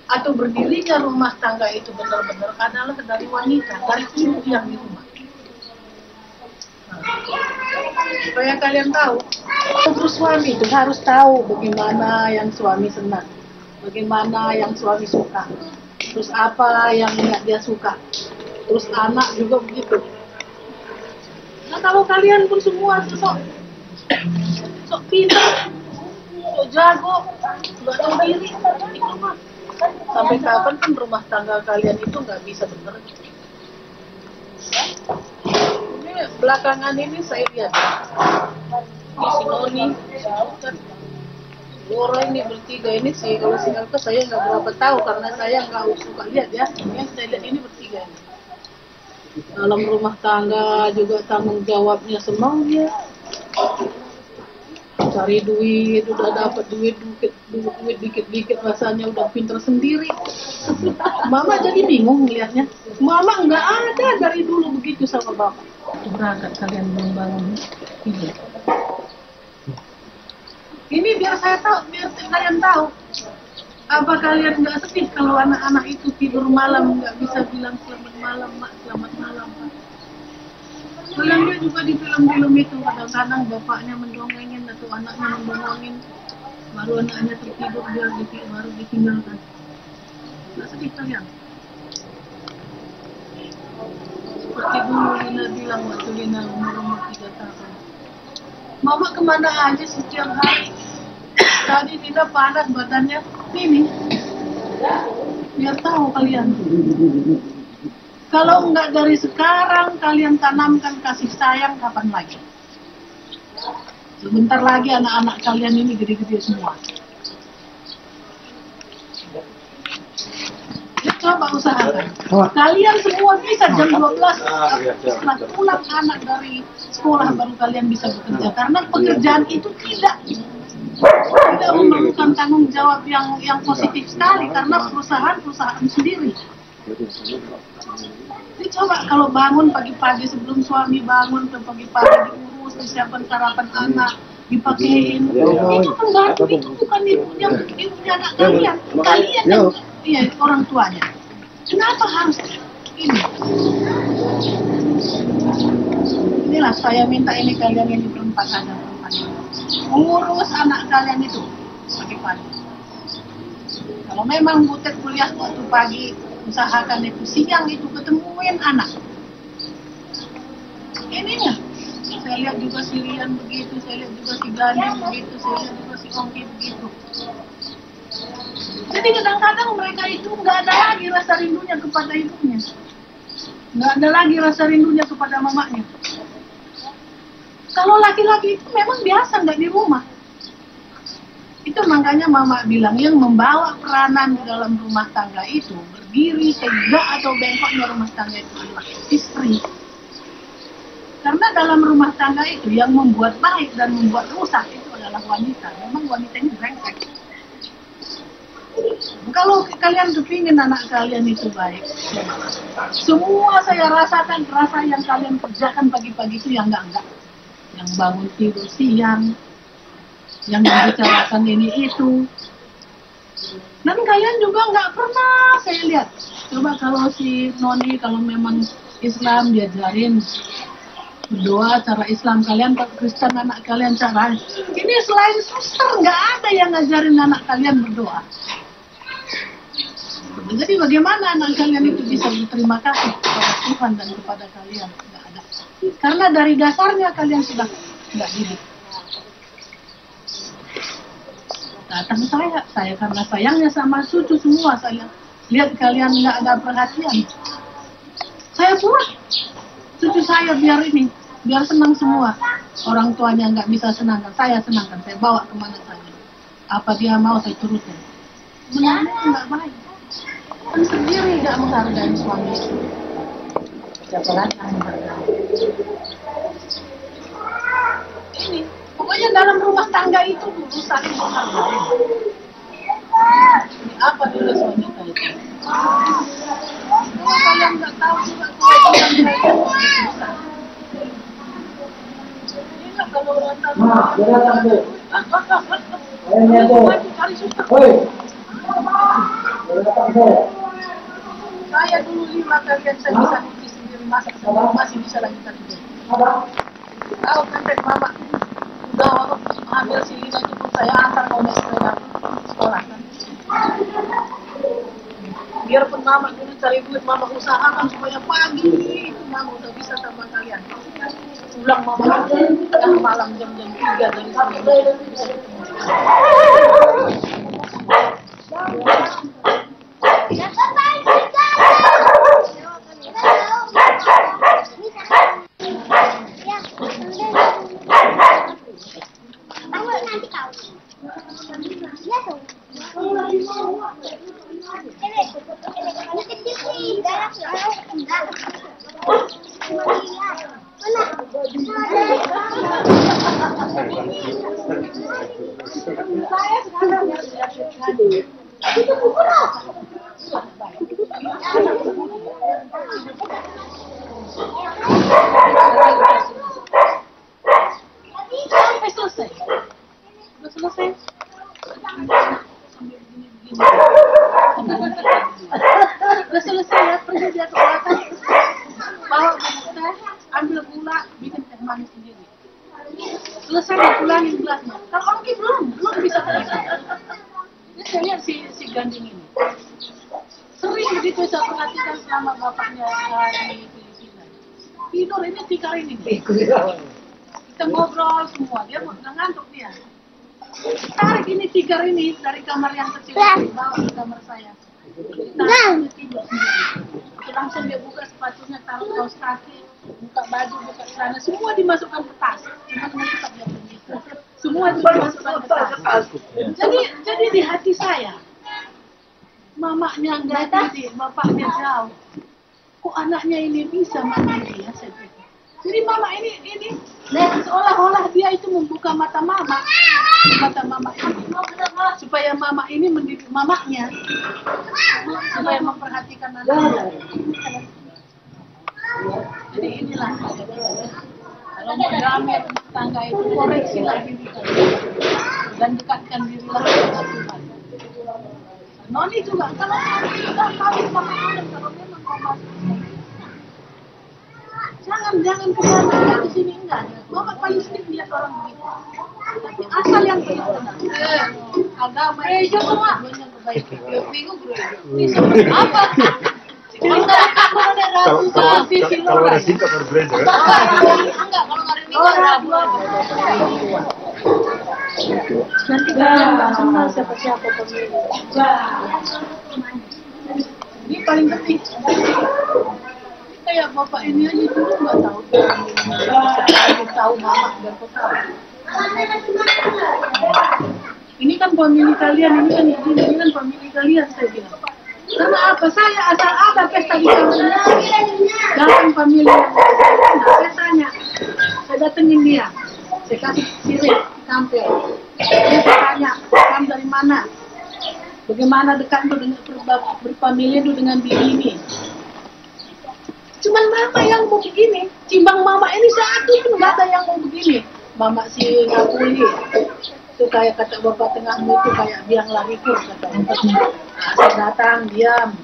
atau berdirinya rumah tangga itu benar-benar adalah dari wanita, dari ibu yang di rumah. Supaya kalian tahu, terus suami itu harus tahu bagaimana yang suami senang, bagaimana yang suami suka, terus apa yang nggak dia suka, terus anak juga begitu. Nah kalau kalian pun semua sok pintar, sok jago, nggak tahu diri, sampai kapan kan rumah tangga kalian itu nggak bisa bekerja. Belakangan ini saya lihat di si Noni, si Alka, orang ini bertiga ini sih, kalau si Alka saya nggak berapa tahu karena saya nggak suka lihat ya. Yang saya lihat ini bertiga ini. Dalam rumah tangga juga tanggung jawabnya semau dia. Cari duit, udah dapat duit dikit-dikit rasanya udah pinter sendiri. Mama jadi bingung melihatnya. Mama nggak ada dari dulu begitu sama bapak. Berangkat kalian membangun ini. Ini biar saya tahu, biar kalian tahu. Apa kalian nggak sedih kalau anak-anak itu tidur malam nggak bisa bilang selamat malam, Mak, selamat malam, Pak. Kalian lihat juga di film-film itu kadang-kadang bapaknya mendongengin atau anaknya mendongengin, baru anaknya tertidur dia baru ditinggalkan. Nggak sedih kalian? Seperti dulu Lina bilang waktu Lina umur 3 tahun. Mama kemana aja setiap hari? Tadi Lina panas badannya, ini. Biar tahu kalian. Kalau enggak dari sekarang kalian tanamkan kasih sayang, kapan lagi? Sebentar lagi anak-anak kalian ini gede-gede semua. Ya, coba usahakan. Kalian semua bisa jam 12 setelah pulang anak dari sekolah baru kalian bisa bekerja. Karena pekerjaan itu tidak memerlukan tanggung jawab yang positif sekali karena perusahaan sendiri. Jadi coba kalau bangun pagi-pagi sebelum suami bangun ke pagi-pagi diurus, disiapkan sarapan anak, dipakein. Itu pembantu, itu bukan ibunya anak kalian. Kalian yang orang tuanya. Kenapa harus ini? Inilah saya minta ini kalian yang berempat ada perempuan. Mengurus anak kalian itu pagi-pagi. Kalau memang Butet kuliah waktu pagi, usahakan itu siang itu ketemuin anak. Ininya, saya lihat juga si Rian begitu, saya lihat juga si Gani begitu, saya lihat juga si Ongki begitu. Jadi kadang-kadang mereka itu nggak ada lagi rasa rindunya kepada ibunya. nggak ada lagi rasa rindunya kepada mamanya. Kalau laki-laki itu memang biasa nggak di rumah. Itu makanya mama bilang yang membawa peranan di dalam rumah tangga itu, berdiri tegak atau bengkoknya rumah tangga itu adalah istri. Karena dalam rumah tangga itu yang membuat baik dan membuat rusak itu adalah wanita. Memang wanita ini brengsek. Kalau kalian kepingin anak kalian itu baik, semua saya rasakan rasa yang kalian kerjakan pagi-pagi itu yang enggak. Yang bangun tidur siang, yang membicarakan ini itu. Dan kalian juga nggak pernah saya lihat. Coba kalau si Noni, kalau memang Islam diajarin berdoa cara Islam, kalian Kristen anak kalian cara ini, selain suster nggak ada yang ngajarin anak kalian berdoa. Jadi bagaimana anak kalian itu bisa berterima kasih kepada Tuhan dan kepada kalian? Nggak ada. Karena dari dasarnya kalian sudah nggak hidup. Datang saya karena sayangnya sama cucu semua, saya lihat kalian nggak ada perhatian. Saya buat cucu saya biar senang semua. Orang tuanya nggak bisa senangkan, saya senangkan, saya bawa kemana saja. Apa dia mau saya turutin. Sebenarnya nggak baik. Kan sendiri nggak menghargai suami. Siapa lagi yang menghargai? Ini, pokoknya dalam rumah tangga itu dulu saling menghargai. Ini apa dulu wanita itu? Kalau kalian nggak tahu juga kewajiban kalian susah. Ini kalau orang tahu. Cari susah. Saya dulu 5 kalian saya bisa cuci sendiri, masak sendiri, masih bisa lagi kerja. Tahu kan mama udah hamil si Lina itu pun saya antar mau naik sepeda sekolah kan. Biarpun mama dulu cari duit, mama usahakan supaya pagi itu mama udah bisa sama kalian. Pulang mama yang malam jam-jam 3 dari sini. Udah selesai ya, pergi dia ke belakang, bawa minum teh, ambil gula, bikin teh manis sendiri. Selesai dipulangin gelasnya. Kalau Ongki belum bisa selesai. Ini saya lihat si Ganding ini. Sering begitu saya perhatikan selama bapaknya di Filipina. Tidur ini tikar ini. Kita ngobrol semua, dia nggak ngantuk dia. Tarik ini tikar ini dari kamar yang kecil, bawa ke kamar saya. Tarik tidur sendiri. Langsung dia buka sepatunya, taruh kaos kaki, buka baju, buka celana, semua dimasukkan ke tas. Cuma melipat dia begitu. Semua itu dimasukkan ke tas. Jadi di hati saya, mamanya nggak jadi, bapaknya jauh. Kok anaknya ini bisa mandiri ya, saya pikir. Jadi mama ini seolah-olah dia itu membuka mata mama ini, supaya mama ini mendidik mamanya, supaya memperhatikan anaknya. Jadi inilah kalau mau damai rumah tangga itu, koreksilah diri kalian dan dekatkan dirilah dengan Tuhan. Noni juga, kalau Noni sudah kawin sama Adam, kalau memang mau masuk jangan kesana, ke sini enggak. Mama paling sedikit lihat orang begitu. Tapi asal yang benar. Agama itu semua banyak kebaikan. Minggu apa?
Kalau ada singkat berbeda.
Enggak, kalau hari Minggu Rabu. Nanti kalian nggak kenal siapa-siapa pemilik. Ini paling penting. Kayak bapak ini aja dulu nggak tahu. Saya tahu mama dan tahu. Ini kan famili kalian, ini kan famili kalian saya bilang. Karena apa? Saya asal ada pesta di kampung dalam famili saya tanya, saya datengin dia, saya kasih sirip, tampil. Dia tanya, kamu dari mana? Bagaimana dekat itu dengan berfamilia itu dengan diri ini? Cuman mama yang mau begini, cimbang mama ini satu pun nggak ada yang mau begini. Mama si Ngapuli, itu kayak kata bapak tengahmu itu kayak biang lariku kata. Saya datang diam.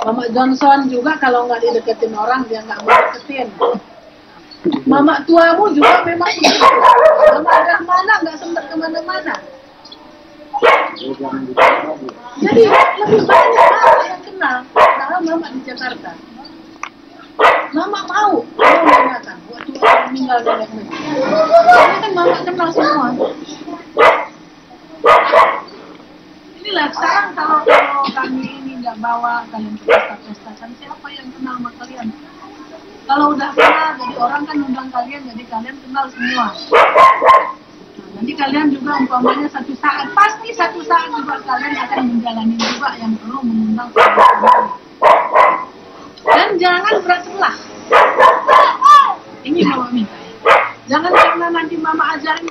Mama Johnson juga kalau nggak dideketin orang dia nggak mau deketin. Mama tuamu juga memang begitu. Mama Rahmana nggak sempat kemana-mana. Jadi lebih banyak mama yang kenal, padahal mama di Jakarta. Mama mau menanyakan waktu meninggal neneknya. Karena kan mama kenal semua. Inilah sekarang kalau kami ini nggak bawa kalian ke pesta-pesta, kan siapa yang kenal sama kalian? Kalau udah kenal, jadi orang kan undang kalian, jadi kalian kenal semua. Nanti kalian juga umpamanya satu saat, pasti satu saat juga kalian akan menjalani juga yang perlu mengundang kalian. Dan jangan berat sebelah. Ini mama minta ya. Jangan karena nanti mama ajarin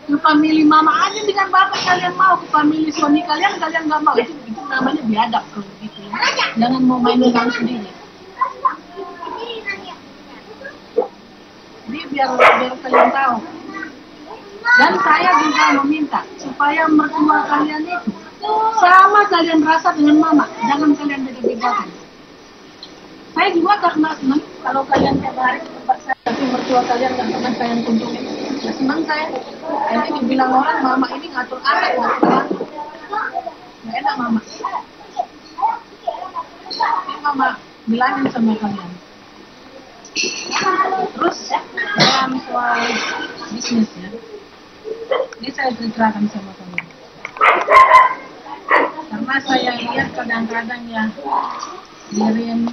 ke famili mama aja dengan bapak kalian mau, ke famili suami kalian nggak mau. Itu namanya biadab kalau begitu ya. Jangan mau main dengan sendiri. Jadi biar kalian tahu. Dan saya juga meminta supaya mertua kalian itu sama kalian rasa dengan mama, jangan kalian beda-bedakan. Saya juga karena senang kalau kalian tiap hari ke tempat saya, tapi mertua kalian nggak pernah saya kunjungin. Ya senang saya. Nanti dibilang orang mama ini ngatur anak, nggak enak mama. Ini mama bilangin sama kalian. Terus dalam soal bisnis ya. Ini saya ceritakan sama kamu. Karena saya lihat kadang-kadang ya Dirin,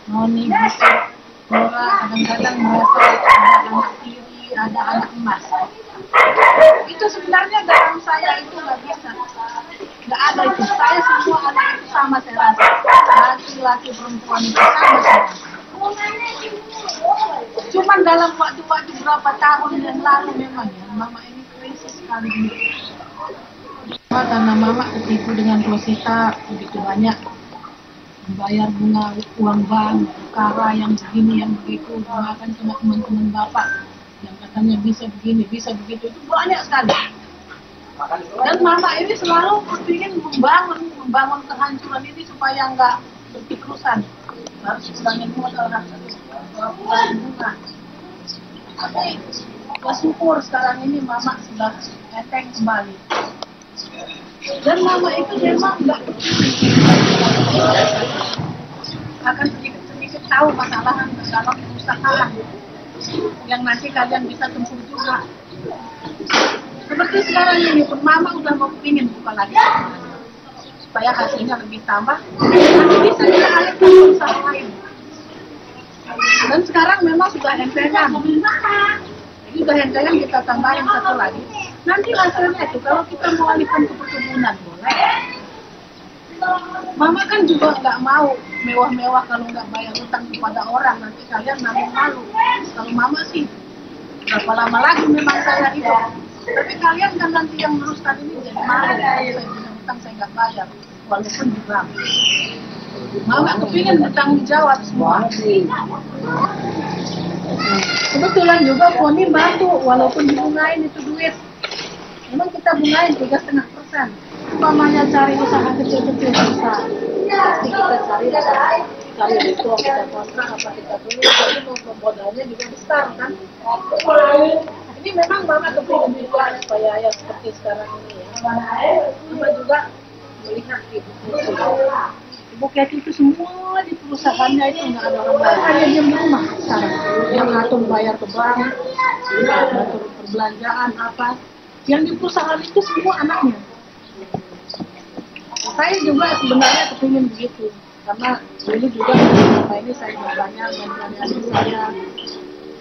Noni, Nora kadang-kadang merasa ada anak tiri, ada anak emas. Itu sebenarnya dalam saya itu nggak bisa. Nggak ada itu. Saya semua anak itu sama saya rasa. Laki-laki perempuan itu sama saya rasa. Cuman dalam waktu-waktu berapa tahun yang lalu memang ya, mama ini krisis sekali ini. Karena mama ketipu dengan Rosita begitu banyak, membayar bunga uang bank, perkara yang begini yang begitu, gunakan sama teman-teman bapak yang katanya bisa begini, bisa begitu, itu banyak sekali. Dan mama ini selalu ingin membangun kehancuran ini supaya nggak berpikusan. Harus kurangin modal kurangin bunga. Tapi bersyukur sekarang ini mama sudah enteng kembali. Dan mama itu memang nggak akan sedikit tahu masalah dalam perusahaan yang nanti kalian bisa tempuh juga. Seperti sekarang ini pun mama udah mau pingin buka lagi supaya hasilnya lebih tambah, nanti bisa kita alihkan ke usaha lain. Dan sekarang memang sudah entengan. Jadi sudah entengan kita tambahin satu lagi. Nanti hasilnya itu kalau kita mau alihkan ke perkebunan boleh. Mama kan juga nggak mau mewah-mewah kalau nggak bayar utang kepada orang, nanti kalian malu-malu. Kalau mama sih berapa lama lagi memang saya hidup. Tapi kalian kan nanti yang meneruskan ini jadi malu. Saya punya utang saya nggak bayar, walaupun juga. Mama kepingin bertanggung jawab semua. Kebetulan juga Poni bantu, walaupun dibungain itu duit. Memang kita bungain 3,5%. Umpamanya cari usaha kecil-kecil susah. Pasti kita cari itu kita kontrak apa kita dulu, tapi modalnya juga besar kan. Ini memang mama kepingin juga supaya ya seperti sekarang ini ya. Mama juga melihat ibu Ibu Keti itu semua di perusahaannya itu nggak ada orang lain, hanya dia di rumah sekarang. Yang ngatur bayar ke bank, ngatur perbelanjaan apa. Yang di perusahaan itu semua anaknya. Saya juga sebenarnya kepingin begitu, karena dulu juga selama ini saya bertanya dengan adik saya.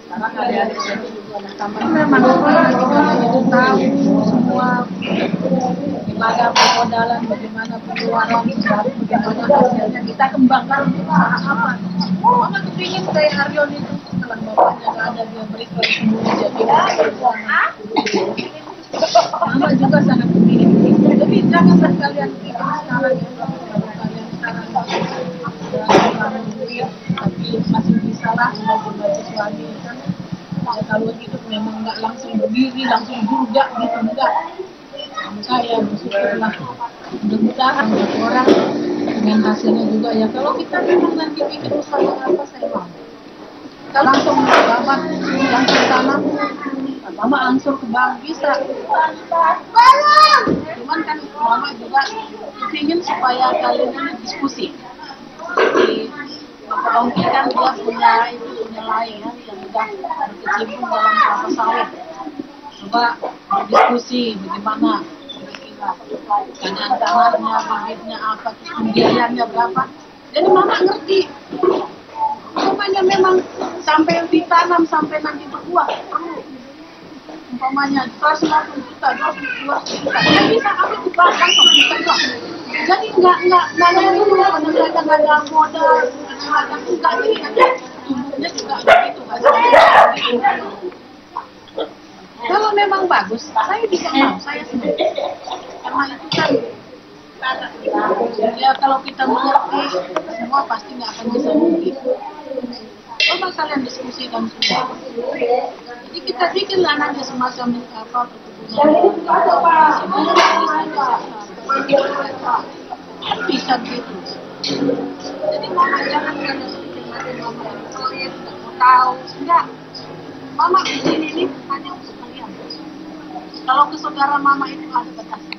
Sekarang adik-adik saya juga bersama. Memang kita itu tahu semua bagaimana permodalan, bagaimana pengeluaran, bagaimana hasilnya. Kita kembangkan usaha apa. Mama kepingin kayak Aryon itu, setelah bapaknya nggak ada, dia berikan semua jadi Mama juga sangat kepingin. Jadi janganlah kalian pikir sekarang ya, kalau kalian sekarang duit, tapi masih bisa lah baju lagi kan. Ya, kalau hidup memang nggak langsung berdiri, langsung juga gitu, enggak. Saya bersyukurlah, mudah-mudahan orang dengan hasilnya juga ya. Kalau kita memang nanti bikin usaha apa, saya mau. Kita langsung babat, langsung tanam, mama langsung ke bank bisa. Cuman kan mama juga ingin supaya kalian ini diskusi. Jadi Bapak Ongki kan dia punya lain ya, yang sudah berkecimpung dalam kelapa sawit. Coba diskusi bagaimana tanahnya, bibitnya apa, pembiayaannya berapa. Jadi mama ngerti. Umpamanya memang sampai ditanam sampai nanti berbuah perlu. Umpamanya 150 juta, 200 juta, ya bisa kami dibuat langsung bisa juga. Jadi nggak dulu kadang-kadang ada modal, kadang-kadang enggak, jadi ada tumbuhnya juga begitu hasilnya. Kalau memang bagus, saya bisa mau, saya senang. Karena itu kan ya kalau kita mengerti semua pasti nggak akan bisa mungkin. Coba kalian diskusikan semua. Jadi kita bikinlah nanti semacam apa bisa gitu. Jadi mama jangan kalian pikir mama proyek tahu enggak. Mama di sini ini hanya untuk kalian. Kalau ke saudara mama itu ada batasnya.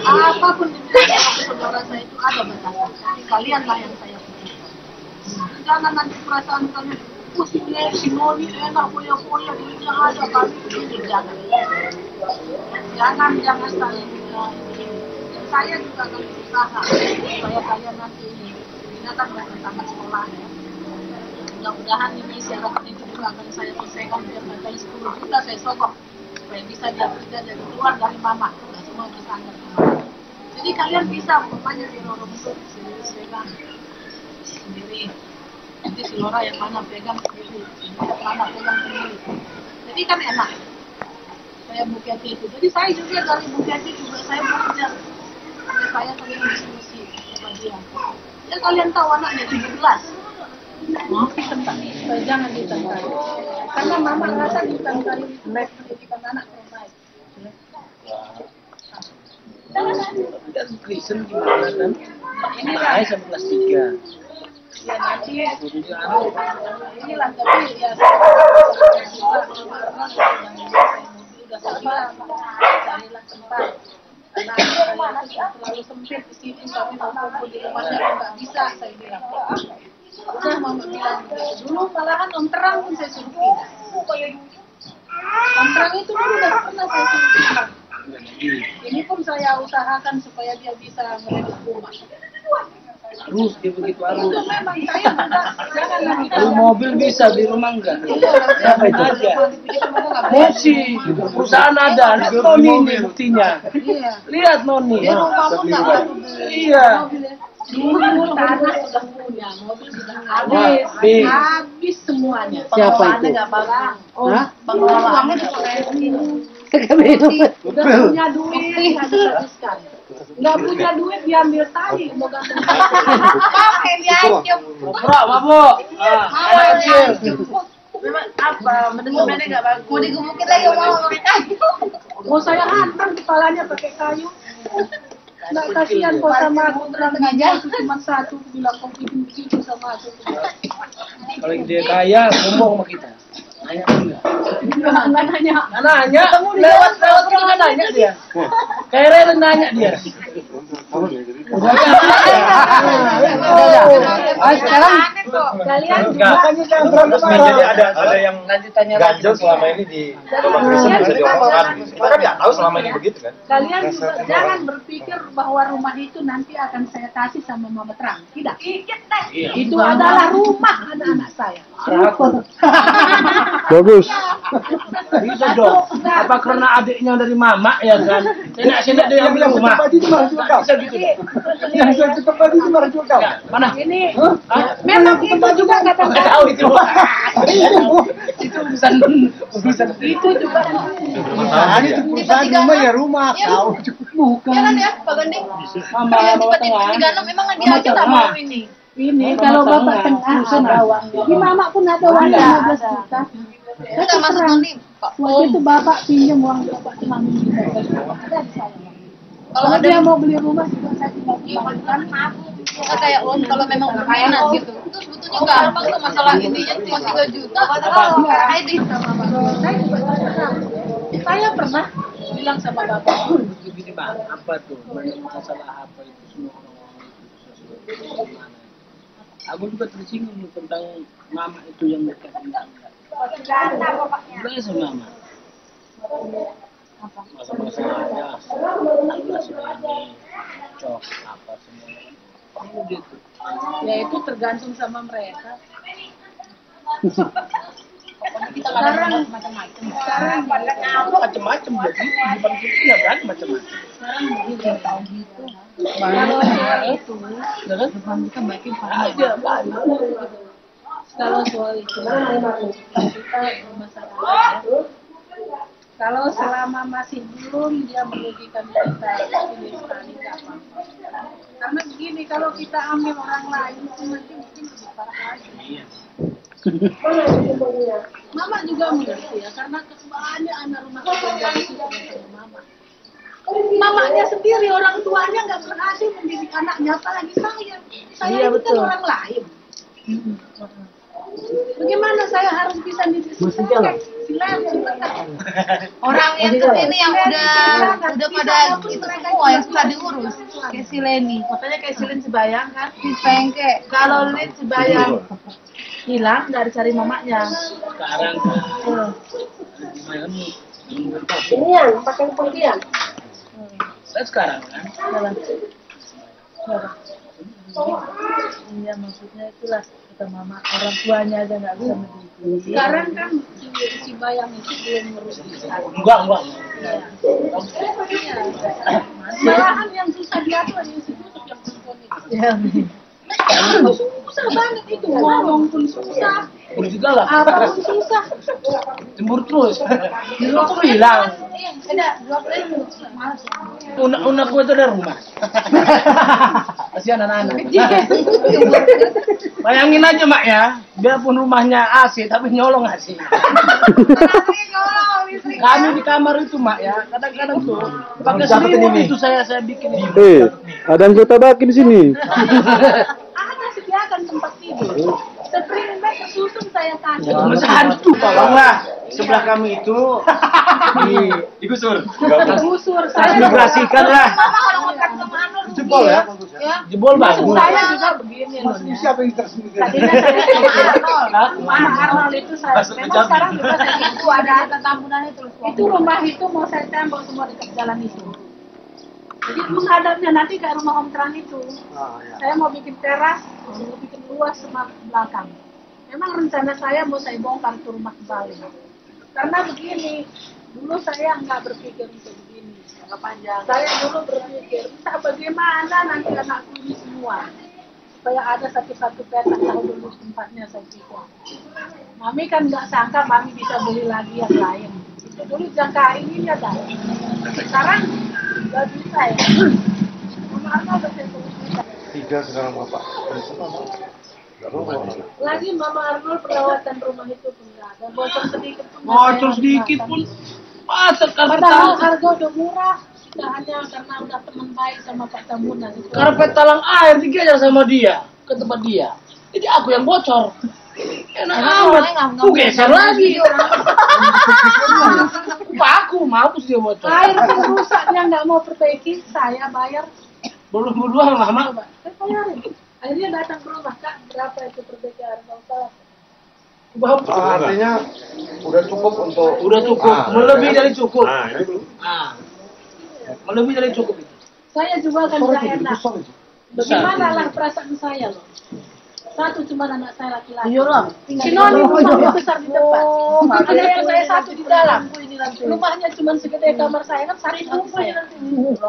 Apapun dibilang ke saudara saya itu ada batasnya. Tapi kalianlah yang saya pikir. Jangan nanti perasaan kalian, si Noni enak poya-poya, dia ada kali ini, jangan saling saya juga akan berusaha supaya kalian nanti ini, kita kan tamat sekolah ya. Mudah-mudahan ini syarat itu juga akan saya selesaikan biar kalian 10 juta saya sokong supaya bisa dia kerja dari luar dari mama, nggak semua bisa antar mama. Jadi kalian bisa umpamanya di lorong itu sendiri sendiri. Nanti si Lora yang mana pegang sendiri, yang mana pegang sendiri. Jadi kan enak. Saya Bu Keti itu. Jadi saya juga dari Bu Keti juga saya belajar. Saya sering diskusi sama dia. Ya kalian tahu anaknya 17. Ditentang. Jangan ditentang. Karena mama rasa ditentang pendidikan anak terbaik.
Dan Kristen gimana kan? Inilah saya kelas 3. Ya nanti inilah tapi ya sudah saya bilang carilah tempat karena saya itu terlalu sempit di sini tapi mau kumpul di rumahnya nggak bisa saya bilang. Udah mama bilang dulu malahan Om Terang pun saya suruh pindah. Om Terang itu dulu udah pernah saya suruh pindah. Ini pun saya usahakan supaya dia bisa merebut rumah. Terus dia begitu arus.
Memang saya juga jangan lagi.
Kalau mobil bisa di rumah enggak? Siapa itu aja? Mosi, perusahaan ada. Lihat Noni ini buktinya. Lihat Noni.
Dia mau bangun nggak baru
Iya.
Dulu tanah sudah punya, mobil sudah habis semuanya.
Siapa itu?
Nggak bagus. Oh,
Hah?
pengelolaannya juga kayak begini. Udah punya duit nggak dihabiskan. Nggak punya duit diambil tali, mau gantung. Pakai dia cium.
Mabuk.
Memang apa? Manajemennya nggak bagus. Mau digebukin lagi mau pakai kayu. Mau saya hantam kepalanya pakai kayu. Nggak kasihan kok sama aku terang aja. Cuma satu bilang kau bikin begitu sama aku.
Kalau dia kaya, ngomong sama kita. Nanya enggak?
Nggak nanya.
Nanya, lewat kita nanya dia. Kayak nanya dia.
sekarang kalian juga
jadi ada yang ganjel selama ini di rumah Kristen bisa diomongkan. Kita kan nggak tahu selama ini begitu kan.
kalian juga jangan berpikir bahwa rumah itu nanti akan saya kasih sama Mama Terang. Tidak. Itu adalah rumah anak-anak saya.
Bagus.
Bisa dong. Apa karena adiknya dari mama ya kan? Enak dia bilang rumah. Bisa gitu.
Yang saya tetap tadi cuma juga.
Mana?
Ini memang itu juga kata
Tahu itu. Itu urusan
itu juga.
Itu perusahaan rumah ya rumah. Tahu bukan.
Ya kan ya, Pak Gandeng?
Mama
Tiba-tiba digantung memang dia sama ini.
Ini kalau bapak tengah ada uangnya. Di mama pun ada uang 15 juta.
Enggak masuk nanti, Pak.
Waktu itu bapak pinjam uang bapak cuma 15 juta. Ada di saya.
Kalau
Kalau
ada
dia mau beli rumah juga saya tinggal kembalikan.
kayak loan kalau memang berminat gitu. Itu sebetulnya gampang tuh masalah intinya cuma 3 juta. Padahal kredit sama Bapak.
Saya juga pernah. Saya pernah bilang sama bapak,
begini bang, apa tuh masalah apa itu semua orang itu aku juga tersinggung tentang mama itu yang mereka bilang enggak sama mama masa-masa ada Allah sudah ini cok apa semua gitu
ya itu tergantung sama mereka.
Sekarang macam-macam.
Sekarang
macam-macam jadi bukan kita kan macam-macam
sekarang begitu tahu gitu. Kalau soal itu, depan kita makin aja banyak. Kalau soal itu kita masalah. Kalau selama masih belum dia merugikan kita ini sekali nggak apa-apa. Karena begini kalau kita ambil orang lain nanti mungkin lebih parah lagi. Mama juga mengerti ya, karena banyak anak rumah tangga itu sama mama. Mamanya sendiri, orang tuanya nggak berhasil mendidik anaknya, apalagi saya. Saya
Iya,
itu kan orang lain. Bagaimana saya harus bisa dididik?
Orang yang kesini yang udah pada itu semua yang susah diurus kayak si Leni.
Makanya kayak Silin Sebayang kan,
Si Pengke.
kalau Lin Sebayang hilang dari cari mamanya.
sekarang kan gimana nih
Ini yang pakai pengkian.
saya sekarang kan
Iya maksudnya itulah kata mama, orang tuanya aja nggak bisa mendidik. Sekarang kan si Bayang itu belum merugi.
enggak
Malahan yang susah diatur yang situ yang perempuan itu. Susah banget itu, ngomong pun susah,
udah juga lah
apapun susah.
cemburu terus dulu aku bilang
Ada 2 kali malas.
unak gue itu ada rumah kasihan anak-anak bayangin aja mak ya biarpun rumahnya AC tapi nyolong AC kami di kamar itu mak ya kadang-kadang tuh pakai selimut itu saya bikin
Ada yang kita bakin sini.
Ada sediakan tempat tidur. Spring bed kesusun saya kasih.
masa hantu
Kalau nggak sebelah kami itu
digusur.
Gusur saya.
migrasikan lah
Mama kalau ngontrak sama Anur
jebol ya.
ya.
jebol bagus
Saya juga begini loh.
Siapa yang tersembunyi?
Tadinya saya sama Arnold itu saya. Memang sekarang juga saya itu ada
Tambunan itu.
itu rumah itu mau saya tembok semua dekat jalan itu. Jadi menghadapnya nanti kayak rumah Om Tran itu. Saya mau bikin teras, mau bikin luas sama belakang. Memang rencana saya mau saya bongkar tuh rumah kembali. Karena begini, dulu saya nggak berpikir bisa begini. Panjang. Saya dulu berpikir, entah bagaimana nanti anakku ini semua. Supaya ada satu-satu petak tahu dulu tempatnya saya pikir. Mami kan nggak sangka Mami bisa beli lagi yang lain. Itu dulu jangka ini ada. Sekarang nggak bisa ya. Mama Arnold udah saya
3 sekarang bapak.
lagi Mama Arnold perawatan rumah itu pun nggak ada. Bocor sedikit pun.
bocor sedikit pun
Padahal harga udah murah. Kita hanya karena udah teman baik sama Pak Tambunan.
karpet talang air digeser sama dia ke tempat dia jadi aku yang bocor enak amat aku geser lagi aku mampus dia bocor
Air pun rusak dia nggak mau perbaiki. Saya bayar.
belum berdua lama
Coba, saya bayarin. Akhirnya datang ke rumah, Kak, berapa itu perbedaan? Nggak usah.
Artinya udah cukup untuk
Udah cukup, melebihi dari cukup.
Ini belum.
Melebihi dari cukup itu.
Saya jual kan tidak enak. Bagaimana lah perasaan saya loh? Satu cuma anak saya laki-laki.
Iya lah.
Si Noni rumahnya besar di depan. Ada yang saya satu di dalam. Rumahnya cuma segede kamar saya kan satu kaki saya.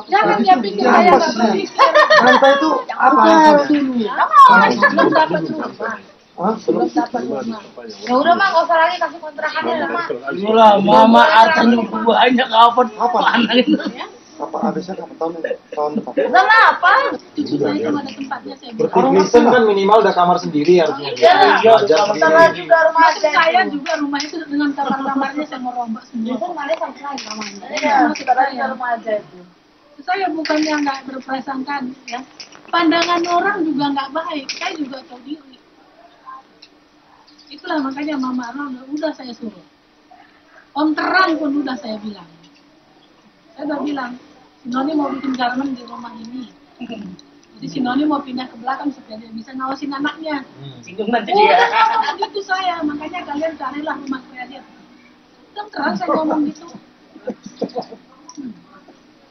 Jangan dia pikir saya nggak berpikir.
lantai itu apa?
Belum dapat rumah. Belum dapat rumah.
Ya udah mah nggak usah lagi kasih kontrakannya lah mah.
Inilah mama artinya banyak apa itu.
Apa habisnya kapan tahun depan?
Enggak lah apa?
Cucu saya kalau ada tempatnya saya beri.
Orang Kristen kan minimal udah kamar sendiri harusnya.
Iya.
Belajar
Sama
sendiri.
juga rumah
Maksud
aja.
saya juga rumah itu dengan kamar-kamarnya saya mau rombak semua.
Itu kemarin sampai lain kamarnya.
Iya, maksud saya
rumah aja itu.
Saya bukannya nggak berprasangka ya. Pandangan orang juga nggak baik. Saya juga tahu diri. Itulah makanya Mama Ron udah saya suruh. Onteran pun udah saya bilang. Saya udah bilang, si Noni mau bikin garmen di rumah ini. Jadi si Noni mau pindah ke belakang supaya dia bisa ngawasin anaknya.
Singgung nanti dia.
Udah gitu saya, makanya kalian carilah rumah kreatif. Kan terang saya ngomong gitu.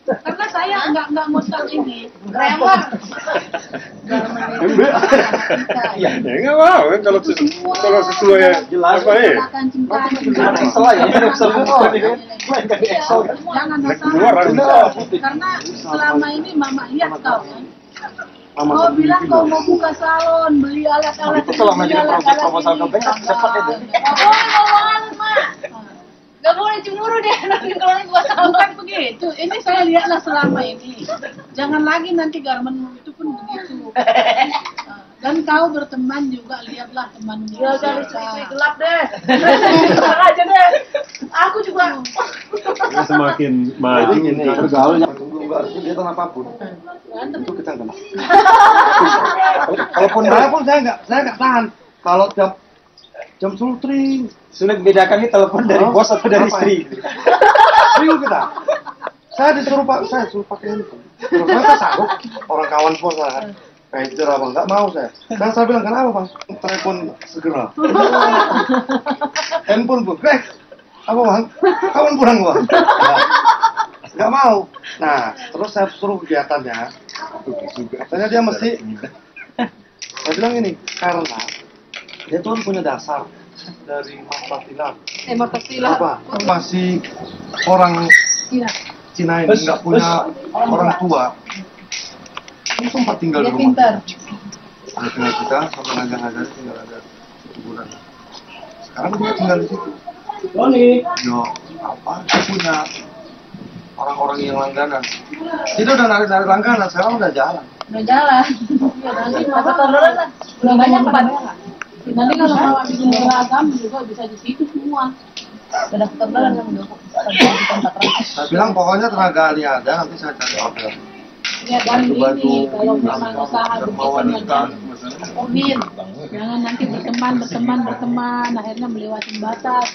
Karena saya nggak mau start ini.
Remor.
Ya nggak mau kan kalau sesuai apa ya?
Excel ya, Excel
Jangan
Keluar
dasar. Karena selama ini Mama lihat kau kan. Kau bilang kau mau buka salon, beli alat-alat.
Itu selama jadi proposal ke bank cepat itu.
Gak boleh cemburu dia nanti kalau buat
Bukan begitu. Ini saya lihatlah selama ini. Jangan lagi nanti garmenmu itu pun begitu. Dan kau berteman juga, lihatlah temanmu.
ya jadi istri gelap deh. Aja deh. Aku juga.
Dia semakin maju
Gini, bergaul belum harusnya dia tahu apapun. Itu kita nggak. Kalaupun saya pun saya nggak tahan. Kalau tiap jam 10 tring.
Sulit bedakan ini telepon dari bos atau dari istri.
Bingung kita. Saya disuruh saya suruh pakai handphone. Terus saya sanggup. Orang kawan pun saya. Pager apa nggak mau saya. Dan saya bilang kenapa bang? Telepon segera. Handphone pun. Apa bang? Kawan pulang bang. Nggak mau. Nah terus saya suruh kegiatannya. Katanya dia mesti. Saya bilang ini karena dia tuh punya dasar dari Mata Silat. Apa? Masih orang Cina ini nggak punya orang tua. Ini sempat tinggal di rumah. Ada tinggal kita sampai ngajar-ngajar tinggal ada kuburan. Sekarang dia tinggal di situ. Yo, apa? Dia punya orang-orang yang langganan. Itu udah narik langganan. Sekarang udah jarang.
Udah jalan. Nanti dapat orderan lah. Udah banyak tempatnya nggak?
Nanti kalau mau bikin beragam juga bisa di situ semua.
Udah dapat orderan yang udah kontak rakyat.
Saya bilang pokoknya tenaga ahli ada, nanti saya cari order.
Ya dan ini kalau memang usaha begitu jangan nanti berteman, akhirnya melewati batas.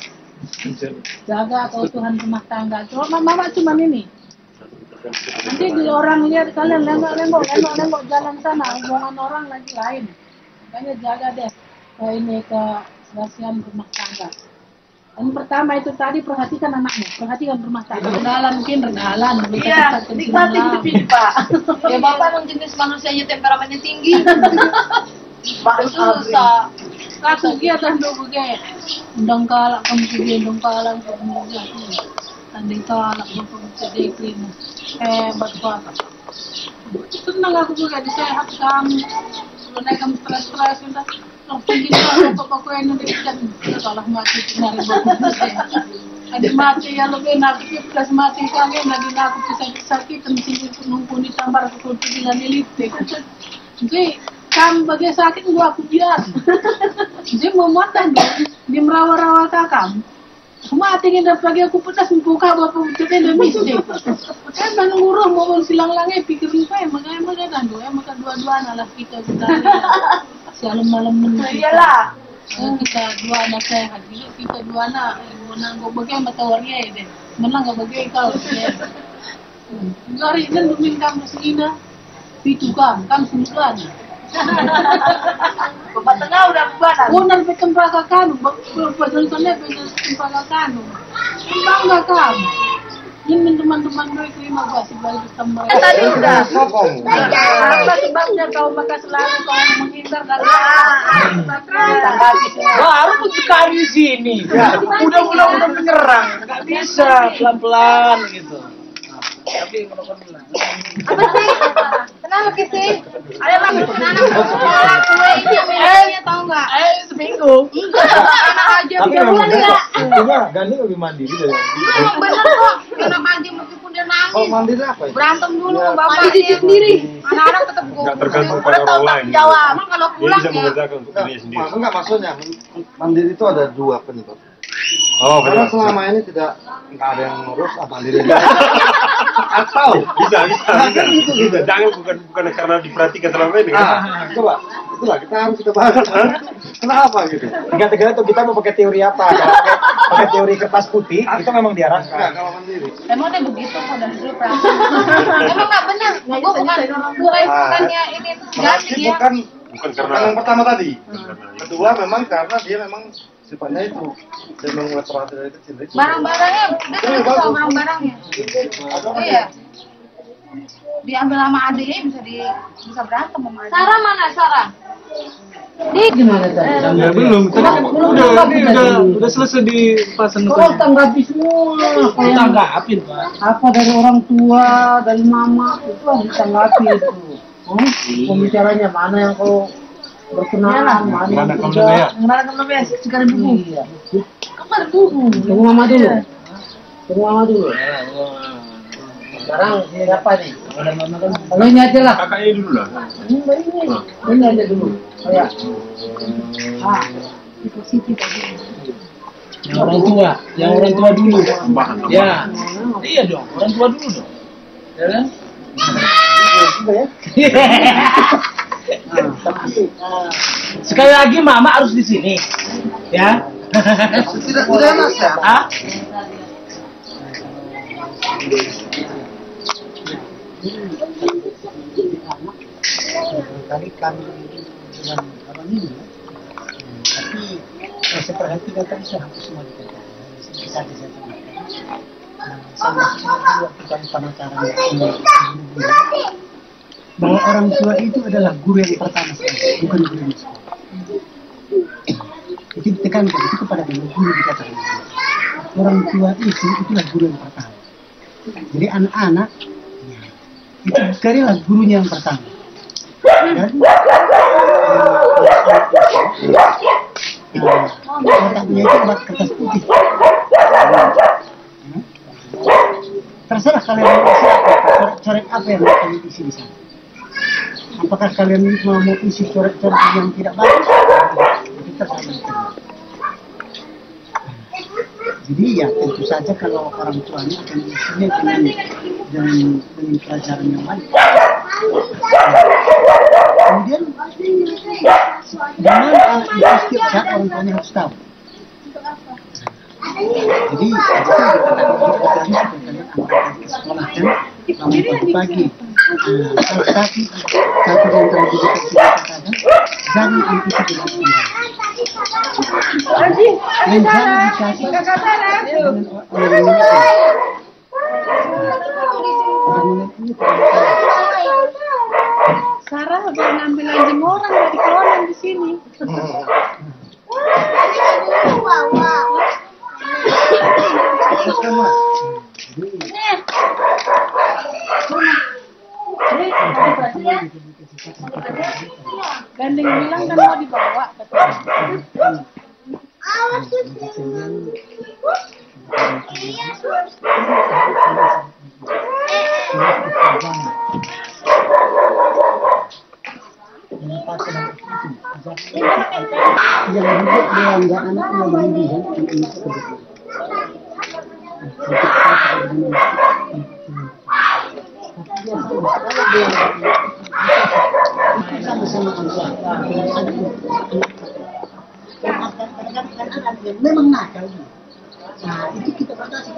Jaga keutuhan rumah tangga. Mama cuman ini. Nanti di orang lihat kalian lengok jalan sana, omongan orang lagi lain. Makanya jaga deh ke ini kebersihan rumah tangga. Dan pertama itu tadi perhatikan anakmu, perhatikan rumah tangga. Regalan.
Iya, nikmati hidup ini Pak. Ya Bapak yang jenis manusianya temperamennya tinggi. Susah.
Kaku kegiatan dulu ge. Dongkal kamu dongkalan kamu tanding talak kamu sedikit. Hebat banget. Senang aku juga disehatkan. Mulai kamu stres udah. Langsung gitu pokok yang diberikan salah mati dari ada mati ya lebih nabi plus mati kami lagi aku sakit mesti nunggu ditambah aku dengan elitik jadi kamu bagi sakit gua aku biar jadi mau makan di merawat-rawat kakam mati nginep lagi aku pedas buka bapak jadi mesti kan menunggu mau silang langai pikirin saya makanya kan maka dua-duanya lah kita malam
iyalah
kita dua anak sehat gitu kita dua anak menang gue bagai matawarnya ya deh menang gak bagai kau gari kan lumin kamu segina itu kan sembilan
Bapak tengah udah bubaran.
Unan pekan kanu, penontonnya pekan kanu. Bangga kamu. Ini teman-teman gue terima kasih balik sama.
Tadi udah.
Apa sebabnya kau bakal selalu kau menghindar dari
Baru sekali di sini. Udah menyerang, nggak bisa pelan-pelan gitu. Tapi
Apa sih? Kenapa sih? Ada lagi anak sekolah gue ini mainnya tahu nggak?
seminggu.
Anak aja
Tapi
dia bulan nggak?
Intinya Gani lebih mandiri dari
Emang bener kok. Anak aja meskipun dia
Kalau
nangis.
mandiri apa ya?
Berantem dulu sama bapaknya sendiri. Anak-anak tetap gue.
Nggak tergantung pada
Udah tahu
orang lain.
tanggung jawab. Emang kalau
Dia
pulang
bisa
ya.
mengerjakan untuk dirinya sendiri.
Enggak maksudnya mandiri itu ada dua penyebab.
Oh,
Karena
benar.
selama ini nggak ada yang ngurus mandiri. Atau
Bisa. Jangan bukan karena diperhatikan selama ini.
Coba itulah kita bahas. Kenapa gitu?
Tergantung kita mau pakai teori apa. Kalau pakai teori kertas putih, itu memang
Enggak,
diarahkan.
kalau mandiri.
Emang dia begitu kok dari dulu perasaan. Emang nggak benar. Gue bukannya ini ganti
Berarti
dia.
bukan
karena
yang pertama tadi. Kedua memang karena dia memang sifatnya itu dia memang perhatian dari kecil.
Barang-barangnya dia tuh soal barang-barangnya. Iya. Diambil sama adiknya bisa berantem sama adiknya. Sarah mana Sarah?
Gimana tadi?
Ya belum. Udah selesai di pasang.
Kau tanggapi semua. Tanggapin Pak. Apa dari orang tua, dari mama itu harus ditanggapi itu. Pembicaranya mana yang kau berkenalan, mana yang tidak.
Mana kamu biasa sekali dulu.
Iya.
Kamu dulu.
Tunggu mama dulu. Tunggu mama dulu. Sekarang siapa nih? Kalau ini aja lah.
Kakaknya dulu lah.
Ini aja dulu. Oh ya. Yang orang tua dulu. Ya. Iya dong, orang tua dulu dong. Ya kan? Sekali lagi mama harus di sini. Ya.
Tidak enak ya.
Ah?
Kali kami dengan abang ini ya. Tapi saya perhatikan tadi saya hampir semua dikatakan. Bisa saya tambahkan. Saya masih ingat waktu kami penasaran bahwa orang tua itu adalah guru yang pertama sekali, bukan guru yang sekolah. Itu ditekankan itu kepada guru dikatakan. Orang tua itu itulah guru yang pertama. Jadi anak-anak itu carilah gurunya yang pertama. Dan otaknya itu obat kertas putih. Terserah kalian mau isi apa, coret apa yang kalian isi di sana. Apakah kalian mau isi coret-coret yang tidak bagus? Itu terserah. Jadi ya tentu saja kalau orang tuanya akan isinya dengan pelajaran yang baik. Kemudian memang itu setiap saat orang tuanya harus tahu. Jadi ke sekolah kan pagi-pagi. Satu yang terlebih dikatakan jangan antisipasi dengan dan jangan dikasih
Sarah udah ngambil anjing orang dari kawanan di sini. Gandeng bilang kan mau dibawa.
Jangan juga belanja anak yang berlebihan memang nakal. Nah itu kita batasi.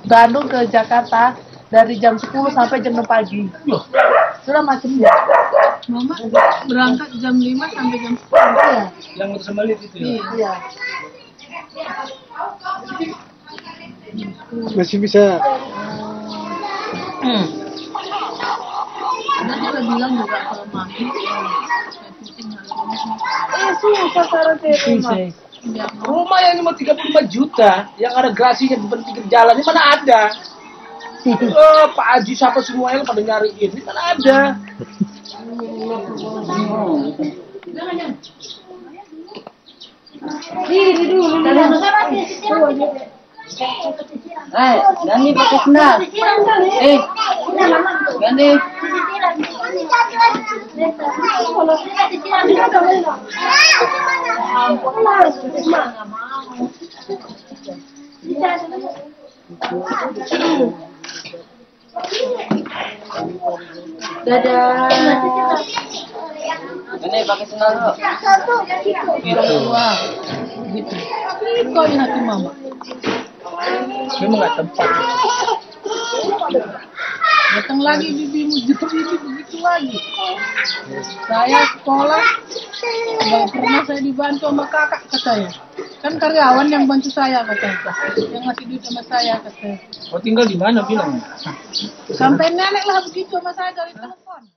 Bandung ke Jakarta dari jam 10 sampai jam 6 pagi. Sudah macamnya.
Mama berangkat jam 5 sampai jam 10.
Iya.
Yang motor sembalit itu ya.
Iya.
Masih bisa.
Dan dia bilang juga kalau mami
Susah sekarang saya rumah.
Rumah yang cuma 35 juta, yang ada gerasinya di pinggir jalan, ini mana ada? Pak Haji siapa semuanya pada nyariin, ini mana ada?
Ganti pakai sendal. Ganti.
Dadah.
Ganti pakai sendal.
gitu. Itu aja hati mama.
Memang nggak tempat.
Datang lagi bibimu jadi begitu lagi. Saya sekolah nggak pernah saya dibantu sama kakak katanya. Kan karyawan yang bantu saya katanya. Yang ngasih duit sama saya katanya.
Kau tinggal di mana bilang?
Sampai nenek lah begitu sama saya dari telepon.